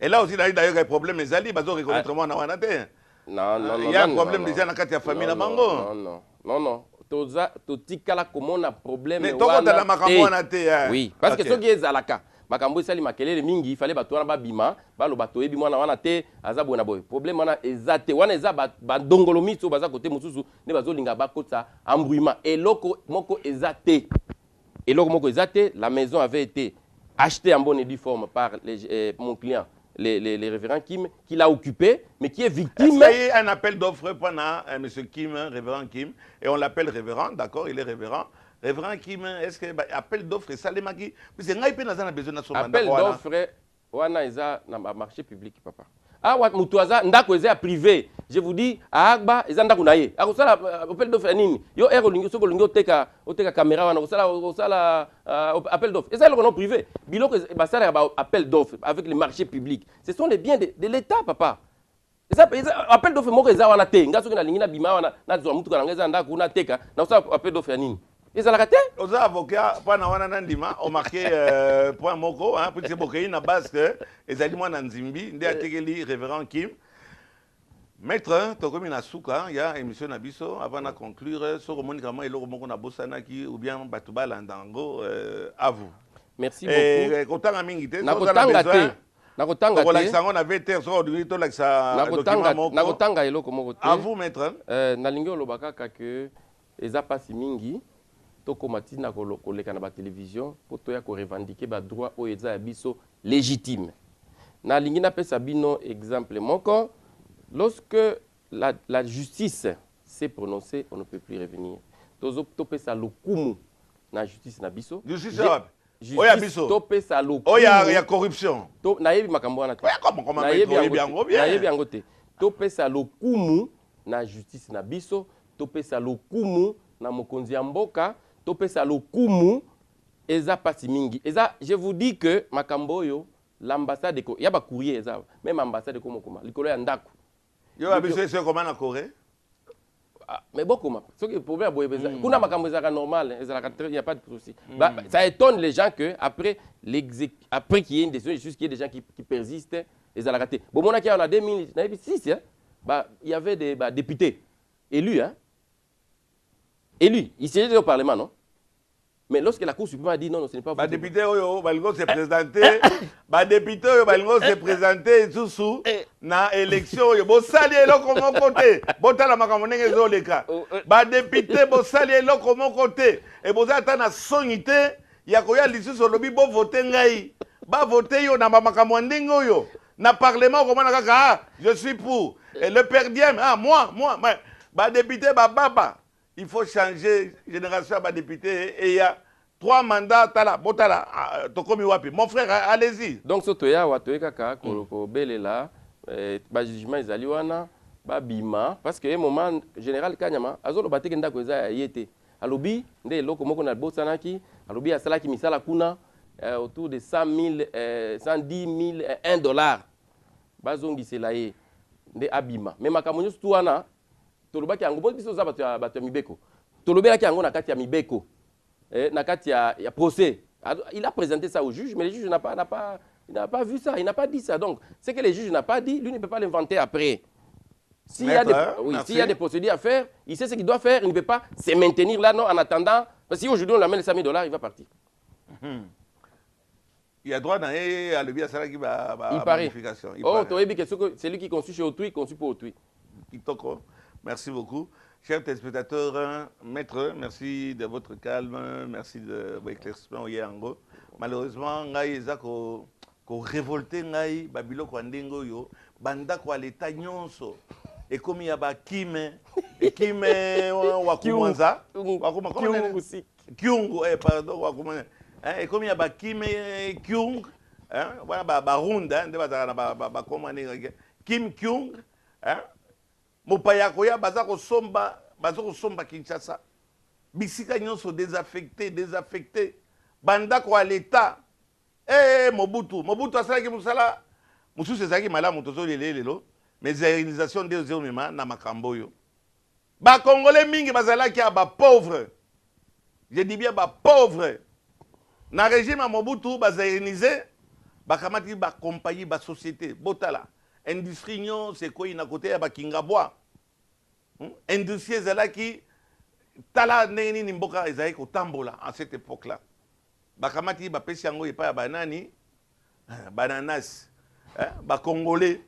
Et là aussi, d'ailleurs, il y a un problème, les alliés, ils ont reconnaître moi na Wanate. Non, non, non. Il y a un problème déjà dans la famille na Mango. Non, non. Toza, totikala comment on a problème. Mais toi, tu as la makambo Wanate. Oui, parce que ce qui est Zalaka. Makambo sali makelele mingi fallait batwana ba bima balo batoyebi mwana wana te azabo na boy problème wana ezate wana eza ba dongolo mitso baza côté mususu ne bazolinga bakota embrouillement et loko moko ezate la maison avait été achetée en bonne et due forme par mon client les révérends Kim qui l'a occupé mais qui est victime. Il y a un appel d'offre pour monsieur Kim, révérend Kim et on l'appelle révérend, d'accord, il est révérend. Révérend Kim, est-ce que appel d'offre Salemaki parce que ngai pe na besoin na somanda appel d'offre wana eza na marché public papa. awa mutuaza ndako eza privé. Je vous dis agba eza ndako na ye. Akosala appel d'offre nini? Yo lingi soko lingi oteka caméra wana osala appel d'offre. Eza le privé. Biloko basala appel d'offre avec les marchés publics. Ce sont les biens de l'État, papa. Appel d'offre moko eza wana te. Nga soki na lingi na bima wana na zo mutuka na ngeza ndako na teka na osala appel d'offre nini? Ezalaka te? Aux avocats, pas na wana nandima, on marqué point moko, hein, pour que na base que ezali mwana nzimbi, nde atekeli révérend Kim. Maître, tokomi na suka, il y a émission na biso avant de conclure sur le monde comment eloko moko na bosana ki ou bien batuba landango à vous. Merci beaucoup. Kotanga mingi te, na kotanga te. Na kotanga te. Ko la sango na VTR so du to la sa document moko. Na kotanga eloko moko te. À vous maître. Na lingi olobaka que eza pasi mingi tokomati na koleka na ba télévision po to ya ko revendiquer ba droit o eza biso légitime. Na lingi na pesa bino exemple moko. Lorsque la justice s'est prononcée, on ne peut plus revenir. Tope sa lokumu na justice na biso. Justice oya biso. Tope sa lokumu. Oya corruption. Na yebi makambo wana te. Comment na yebi yango bien. Na yebi yango te. Tope sa lokumu na justice na biso. Tope sa lokumu na mokonzi ya mboka. Tope sa lokumu eza pasi mingi. Eza, je vous dis que makambo yo l'ambassade ko ya ba courrier eza même ambassade ko mokoma likolo ya ndako. Yo abiso c'est comment en Corée? Mais beaucoup ce qui est problème kuna makambo ezaka normal, il y a pas de souci. Ça étonne les gens que après qu'il y ait une décision juste qu'il y ait des gens qui persistent ezalaka te. Bon mona ki en a 2006 hein, il y avait des députés élus hein. Élus, ils siégeaient au parlement non? Mais lorsque la Cour suprême a dit non, ce n'est pas vous. Député Oyo, Balgo s'est présenté. Député Oyo, Balgo s'est présenté sous na élection. Bo sali elo comme côté. Bo tala makamone ngezo leka. Député bo sali elo comme côté. Et bo zata na sonité. Ya koya lisu so lobi bo voter ngai. Ba voter yo na makamone ndingo yo. Na parlement comment na kaka je suis pour. Et le père Diem moi. Député baba. Il faut changer génération à député et il y a 3 mandats tala botala tokomi wapi mon frère allez-y donc soto ya watoye kaka ko belela ba jugement ezali wana ba bima parce que un moment général Kanyama azolo bateke ndako eza yete alobi nde eloko moko na bosanaki alobi asalaki misala kuna autour de 100 000 110 000 $1 bazongisela ye nde abima mais makambo nyonso tu wana tolobaki yango bo biso za bato ya mibeko tolobelaki yango na kati ya mibeko na kati ya procès. Il a présenté ça au juge mais le juge n'a pas vu ça, il n'a pas dit ça. Donc ce que le juge n'a pas dit, lui ne peut pas l'inventer après. S'il y a des procédures à faire, il sait ce qu'il doit faire, il ne peut pas se maintenir là non en attendant parce que si aujourd'hui on l'amène les 100 000 $, il va partir. Il y a droit à le bien ça qui va modification. Oh, c'est lui qui conçu chez autrui, conçu pour autrui. Merci beaucoup. Chers téléspectateurs, maître, merci de votre calme, merci de vos éclaircissements. Malheureusement, ngai ko révolté ngai babilo ko ndengo yo banda ko l'état nyonso et comme ya ba kime wakumanza kyungu pardon wakumanza et comme ya ba kime kyung voilà ba runda nde ba komane kim kyung mopaya koya baza ko somba Kinshasa bisika nyonso désaffecté banda ko l'état Mobutu asalaki musala mususu ezalaki malamu tozolelelo mais réalisation de zomema na makambo yo ba congolais mingi bazalaki ba pauvre, je dis bien ba pauvre na régime Mobutu bazainisé bakamati ba compagnie ba société botala industrie nyon c'est quoi na côté ya ba kingabwa industrie ezalaki tala neni ni mboka ezalaki kotambola à cette époque là bakamati bapesi yango epai ya banani bananas bakongolais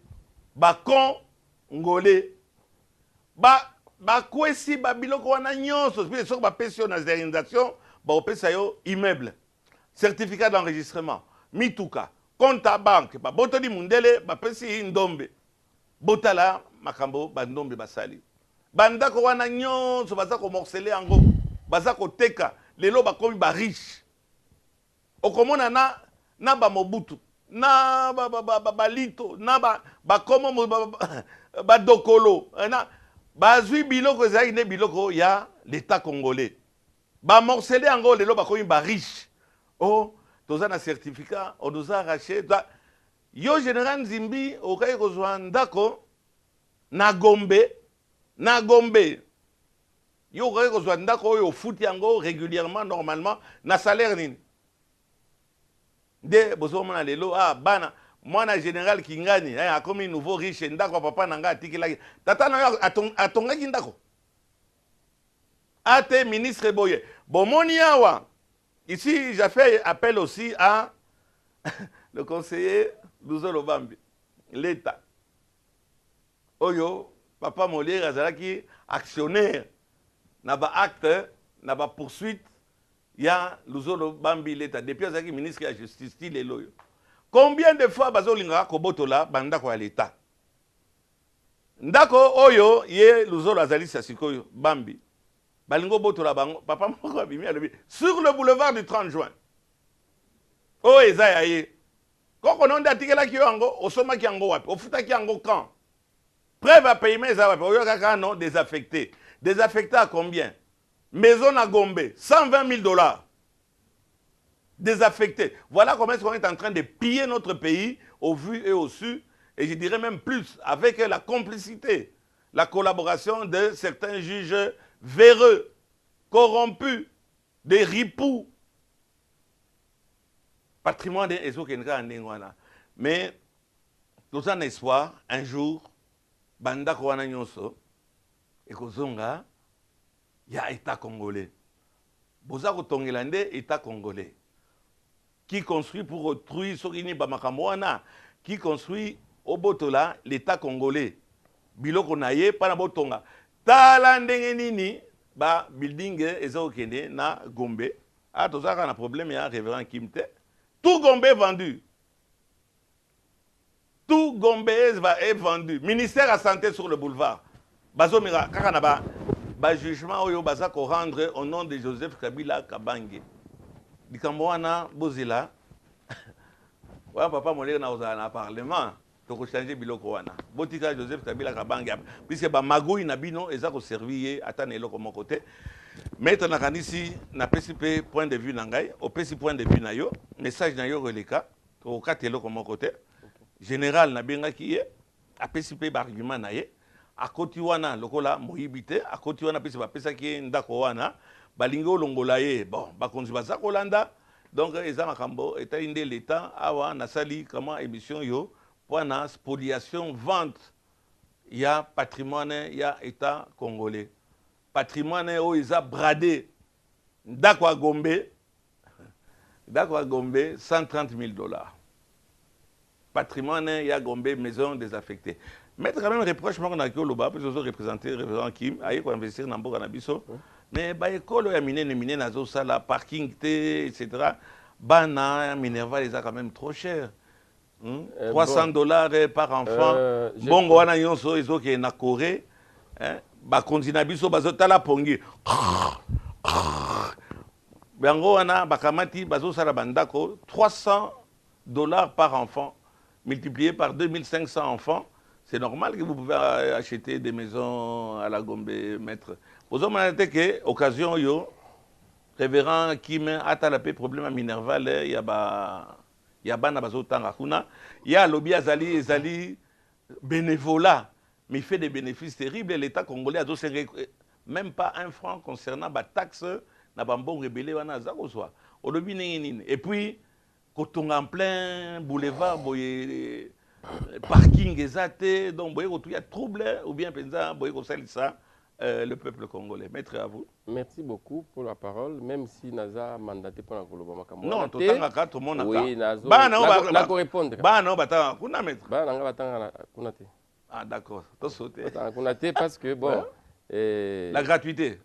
bakwesi babiloko wana nyonso soki bapesi yo na organisation baopesa yo immeuble certificat d'enregistrement mituka compte à banque babotoli mundele bapesi ndombe botala makambo bandombe basali bandako wana nyonso baza komorcele yango baza koteka lelo bakomi bariche okomona na ba Mobutu na balito na bakomo badokolo na bazwi biloko ezalaki nde biloko ya l'état congolais bamorcele yango lelo bakomi bariche o toza na certificat on nous a arraché yo général Nzimbi okaki kozwa ndako na Gombe yo okaki kozwa ndako oyo ofuti yango régulièrement normalement na salaire nini nde bozomona lelo bana mwana général Kingani akomi nouveau riche ndako papa na nga atikelaki tata na yo atongaki ndako ate ministre boye bomoni awa ici j'ai fait appel aussi à le conseiller Luzolo Bambi l'État oyo papa Molière azalaki actionnaire na ba acte na ba poursuite ya Luzolo Bambi l'État depuis azalaki ministre ya justice ti lelo yo combien de fois bazolinga kobotola bandako ya l'État ndako oyo ye Luzolo azali sikoyo Bambi balingo botola bango papa moko abimi alobi sur le boulevard du 30 juin o eza ya ye koko nonde atikelaki yo yango osomaki yango wapi ofutaki yango quand preuve à paiement eza wapi oyo kaka non désaffecté à combien maison à Gombe 120 000 $. Désaffecté. Voilà comment est-ce qu'on est en train de piller notre pays au vu et au su, et je dirais même plus, avec la complicité, la collaboration de certains juges véreux, corrompus, des ripoux. Patrimoine des Ezokenga Ndengwana. Mais nous avons espoir, un jour, Banda Kwana Nyonso, et Kozonga, il y a État congolais. Bozako Tongélande, État congolais. Qui construit pour autrui, Sorini Bamakamwana, qui construit au Botola, l'État congolais. Biloko naye, Panabotonga. Talandenge nini, ba building Ezokende na Gombe. Ah, tout ça, on a un problème, il y a un révérend Kimte. Tout Gombe est vendu. Tout Gombe est vendu. Ministère à santé sur le boulevard. Bazomira, Kakanaba. Ba jugement oyo bazako rendre au nom de Joseph Kabila Kabange. Dikamboana Bozila. Wa papa Molière na ozana parlement. Toko changer biloko wana. Botika Joseph Kabila Kabange. Puisque ba magouille na bino ezako servir atane eloko mon côté. Maître Nakanisi na PCP point de vue nangai, au PCP point de vue na yo, message na yo releka, au katelo comme mon côté. Général na benga ki ye, a PCP ba argument na ye, a koti wana lokola moyibite, a koti wana pesi ba pesa ki ndako wana, balingo longola ye, bon, ba konzi baza kolanda, donc eza makambo eta inde l'état awa na sali comment émission yo, pour na spoliation vente ya patrimoine ya état congolais. Patrimoine où ils ont bradé Dakwa Gombe 130 000 $. Patrimoine il y a Gombe maison désaffectée. Mettre quand même reproche moi qu'on a que le bas parce que représenter révérend Kim aille quoi investir dans Boka Nabiso mais ba école ya mine nazo sala parking etc. Bana Minerva les a quand même trop cher. 300 $ par enfant. Bongo wana yonso izo qui na Corée hein bakonzina biso bazotala pongi bango wana bakamati bazosala bandako 300 $ par enfant multiplié par 2500 enfants, c'est normal que vous pouvez acheter des maisons à la Gombe maître. Aux hommes on que occasion yo révérend Kim atalapé problème à Minerva il y a bana bazotanga kuna il y a lobby azali bénévolat. Mais il fait des bénéfices terribles. L'État congolais a donné même pas un franc concernant la taxe na bambon rebelle wana zakozwa. Et puis quand on est en plein boulevard boye parking exact donc boye il y a trouble ou bien penza boye ko ça le peuple congolais. Maître à vous. Merci beaucoup pour la parole même si naza mandaté pour la Koloba makambo. Non, tout le monde a oui, nazo. Na ko répondre. Ba non batanga kuna maître. Ba nga batanga kuna te. Ah d'accord, tu as sauté. Parce que, bon... la gratuité.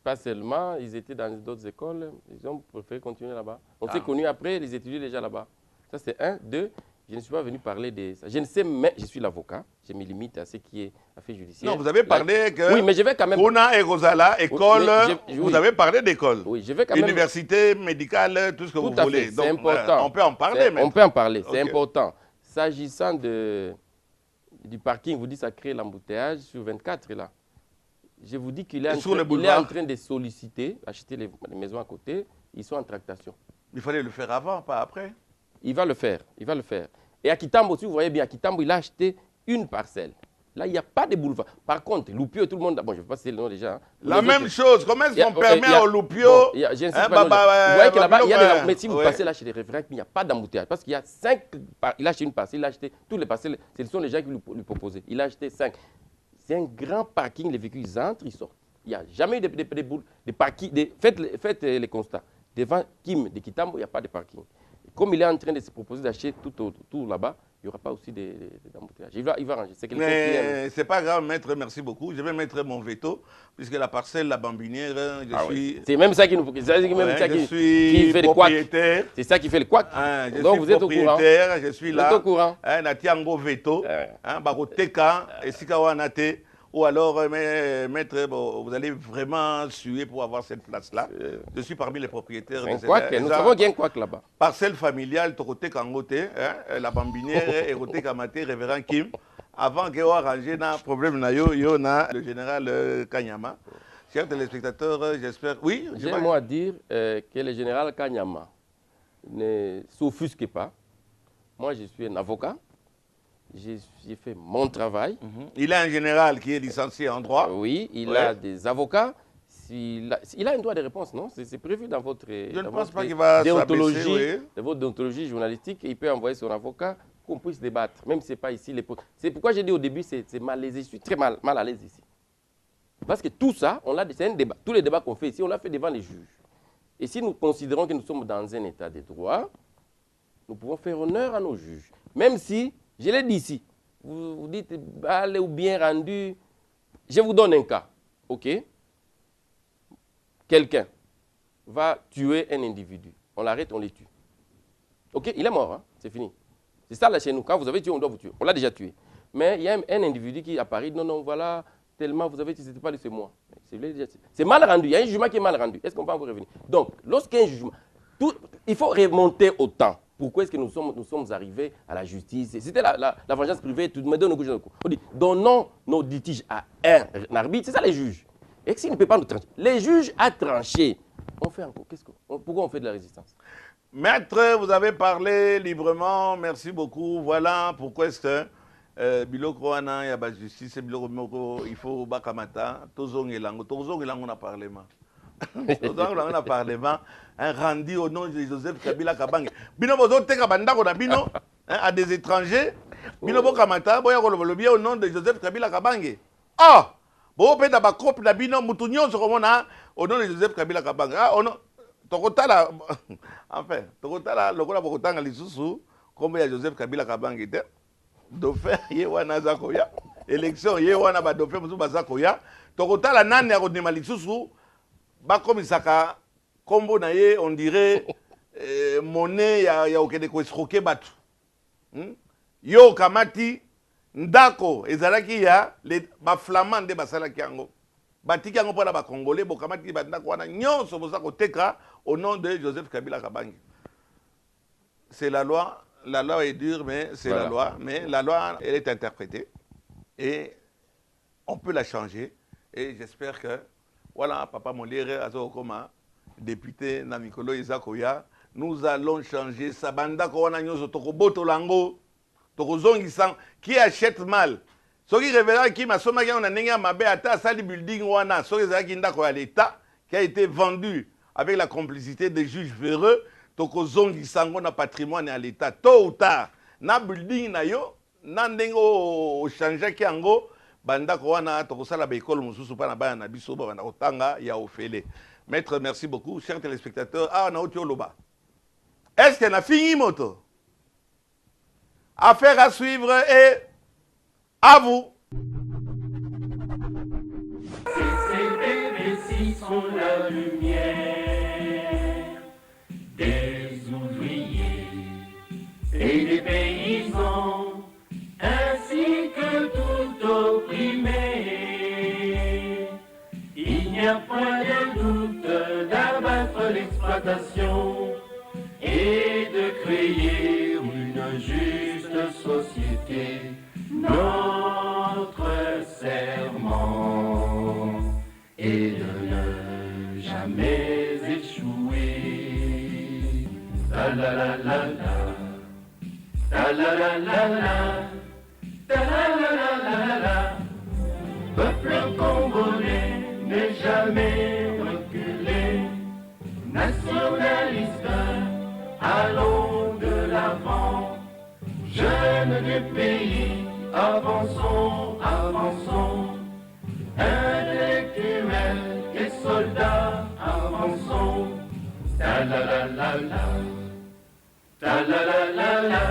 Pas seulement, ils étaient dans d'autres écoles, ils ont préféré continuer là-bas. On s'est connus après, les étudiants déjà là-bas. Ça c'est un. Deux, Je ne suis pas venu parler de ça. Je ne sais, mais je suis l'avocat. Je me limite à ce qui est affaire judiciaire. Non, vous avez parlé que... Oui, mais je vais quand même... Kuna et Rosala, école, vous avez parlé d'école. Oui, je vais quand même... Université, médicale, tout ce que vous voulez. C'est important. On peut en parler maintenant. On peut en parler, c'est Ok. important. S'agissant du parking, vous dites que ça crée l'embouteillage sur 24 là. Je vous dis qu'il est, en train de solliciter, acheter les maisons à côté. Ils sont en tractation. Il fallait le faire avant, pas après. Il va le faire, il va le faire. Et à Kitambo aussi, vous voyez bien, à Kitambo, il a acheté une parcelle. Là, il n'y a pas de boulevard. Par contre, Loupio, tout le monde... Bon, je ne vais pas citer le nom déjà. Hein. La même chose. Comment est-ce qu'on permet au Loupio... Vous voyez que là-bas, il y a des... Mais si vous passez là chez les référents, il n'y a pas d'embouteillage. Parce qu'il y a 5... Il a acheté une parcelle, il a acheté toutes les parcelles. Ce sont les gens qui lui proposaient. Il a acheté 5. C'est un grand parking. Les véhicules, ils entrent, ils sortent. Il n'y a jamais eu de parking. Faites les constats. Devant Kim de Kitambo, il n'y a pas de parking. Comme il est en train de se proposer d'acheter tout là-bas, il n'y aura pas aussi d'embouteillage. Il va ranger. C'est quelqu'un qui aime. C'est pas grave, maître, merci beaucoup. Je vais mettre mon veto, puisque la parcelle, la bambinière, je suis... C'est même ça qui nous... qui fait le propriétaire. C'est ça qui fait le couac. Donc vous êtes au courant. Je suis là. Vous êtes au courant. Natiango veto. Baroteka, Esikawanate. Ou alors, maître, vous allez vraiment suer pour avoir cette place-là. Je suis parmi les propriétaires de cette... Nous savons qu'il y a un couac là-bas. Parcelle familiale, Torote Kangote, la bambinière, Erote Kamate, révérend Kim. Avant qu'il y ait arrangé un problème, il y a le général Kanyama. Chers téléspectateurs, j'espère... Oui, j'ai un mot à dire que le général Kanyama ne s'offusque pas. Moi, je suis un avocat. J'ai fait mon travail. Il a un général qui est licencié en droit. Oui, il a des avocats. Il a un droit de réponse, non? C'est prévu dans votre déontologie, dans votre déontologie journalistique. Il peut envoyer son avocat qu'on puisse débattre, même si ce n'est pas ici. C'est pourquoi j'ai dit au début, c'est malaisé. Je suis très mal à l'aise ici. Parce que tout ça, c'est un débat. Tous les débats qu'on fait ici, on l'a fait devant les juges. Et si nous considérons que nous sommes dans un état de droit, nous pouvons faire honneur à nos juges. Même si... Je l'ai dit ici. Vous dites, allez ou bien rendu. Je vous donne un cas. OK? Quelqu'un va tuer un individu. On l'arrête, on le tue. OK? Il est mort, hein? C'est fini. C'est ça là chez nous. Quand vous avez tué, on doit vous tuer. On l'a déjà tué. Mais il y a un individu qui apparaît. Non, voilà, tellement vous avez tué, c'était pas de ce mois. C'est mal rendu. Il y a un jugement qui est mal rendu. Est-ce qu'on peut encore revenir? Donc, lorsqu'un jugement. Il faut remonter au temps. Pourquoi est-ce que nous sommes arrivés à la justice? C'était la vengeance privée, tout le monde. On dit, donnons nos litiges à un arbitre, c'est ça les juges. Et s'il ne peut pas nous trancher, les juges à trancher, on fait encore. Pourquoi on fait de la résistance? Maître, vous avez parlé librement, merci beaucoup. Voilà pourquoi est-ce que Biloko Ana, il y a la justice, Biloko, il faut Bakamata, Tozong et Lango, on a parlé. On a parlé, un rendu au nom de Joseph Kabila Kabange. Bino bozo teka bandako na bino à des étrangers. Bino bo kamata boya ko lobby au nom de Joseph Kabila Kabange. Ah, bo pe da ba copie na bino mutu nyonso komona au nom de Joseph Kabila Kabange. Ah, ono tokotala enfin, tokotala lokola bokotanga lisusu kombo ya Joseph Kabila Kabange te. Dauphin ye wana zakoya. Élection ye wana ba dauphin musu bazakoya. Tokotala nani ya kodima lisusu. Bakomisaka kombo na ye on dirait monnaie ya okende ko escroquer batu. Yo kamati ndako ezalaki ya ba flamand de basalaki yango. Batiki yango pona ba congolais bo kamati ba ndako wana nyonso boza ko teka au nom de Joseph Kabila Kabange. C'est la loi est dure mais c'est voilà. La loi, mais la loi elle est interprétée et on peut la changer et j'espère que voilà, Papa Molière, Azokoma, député Namikolo Izakoya, nous allons changer. Sabanda Kowana Nyoso Tokoboto Lango, Tokozongisan, qui achète mal. Ce qui révélera qui m'a sommé on a nenga mabe ata sali building wana, ce qui est à l'État, qui a été vendu avec la complicité des juges véreux, Tokozongisan, on a patrimoine à l'État. Tôt ou tard, na building na yo, na ndengo changer qui ango. Banda Kowana, Tokosala Bécole, Moussou, Panaba, Nabiso, Banda Otanga, Yaofele. Maître, merci beaucoup. Chers téléspectateurs, on a Otio Loba. Est-ce qu'on a fini, moto? Affaire à suivre et à vous. Ces sont la lumière des ouvriers. et des paysans, ainsi que tout opprimé. Il n'y a point de doute d'abattre l'exploitation et de créer une juste société. Notre serment est de ne jamais échouer. La la la la la, la la la la la, la la la la la. Peuple congolais n'est jamais reculé. Nationaliste, allons de l'avant. Jeunes du pays, avançons, avançons. Intellectuels et soldats, avançons. Ta la la la la, ta la la la la.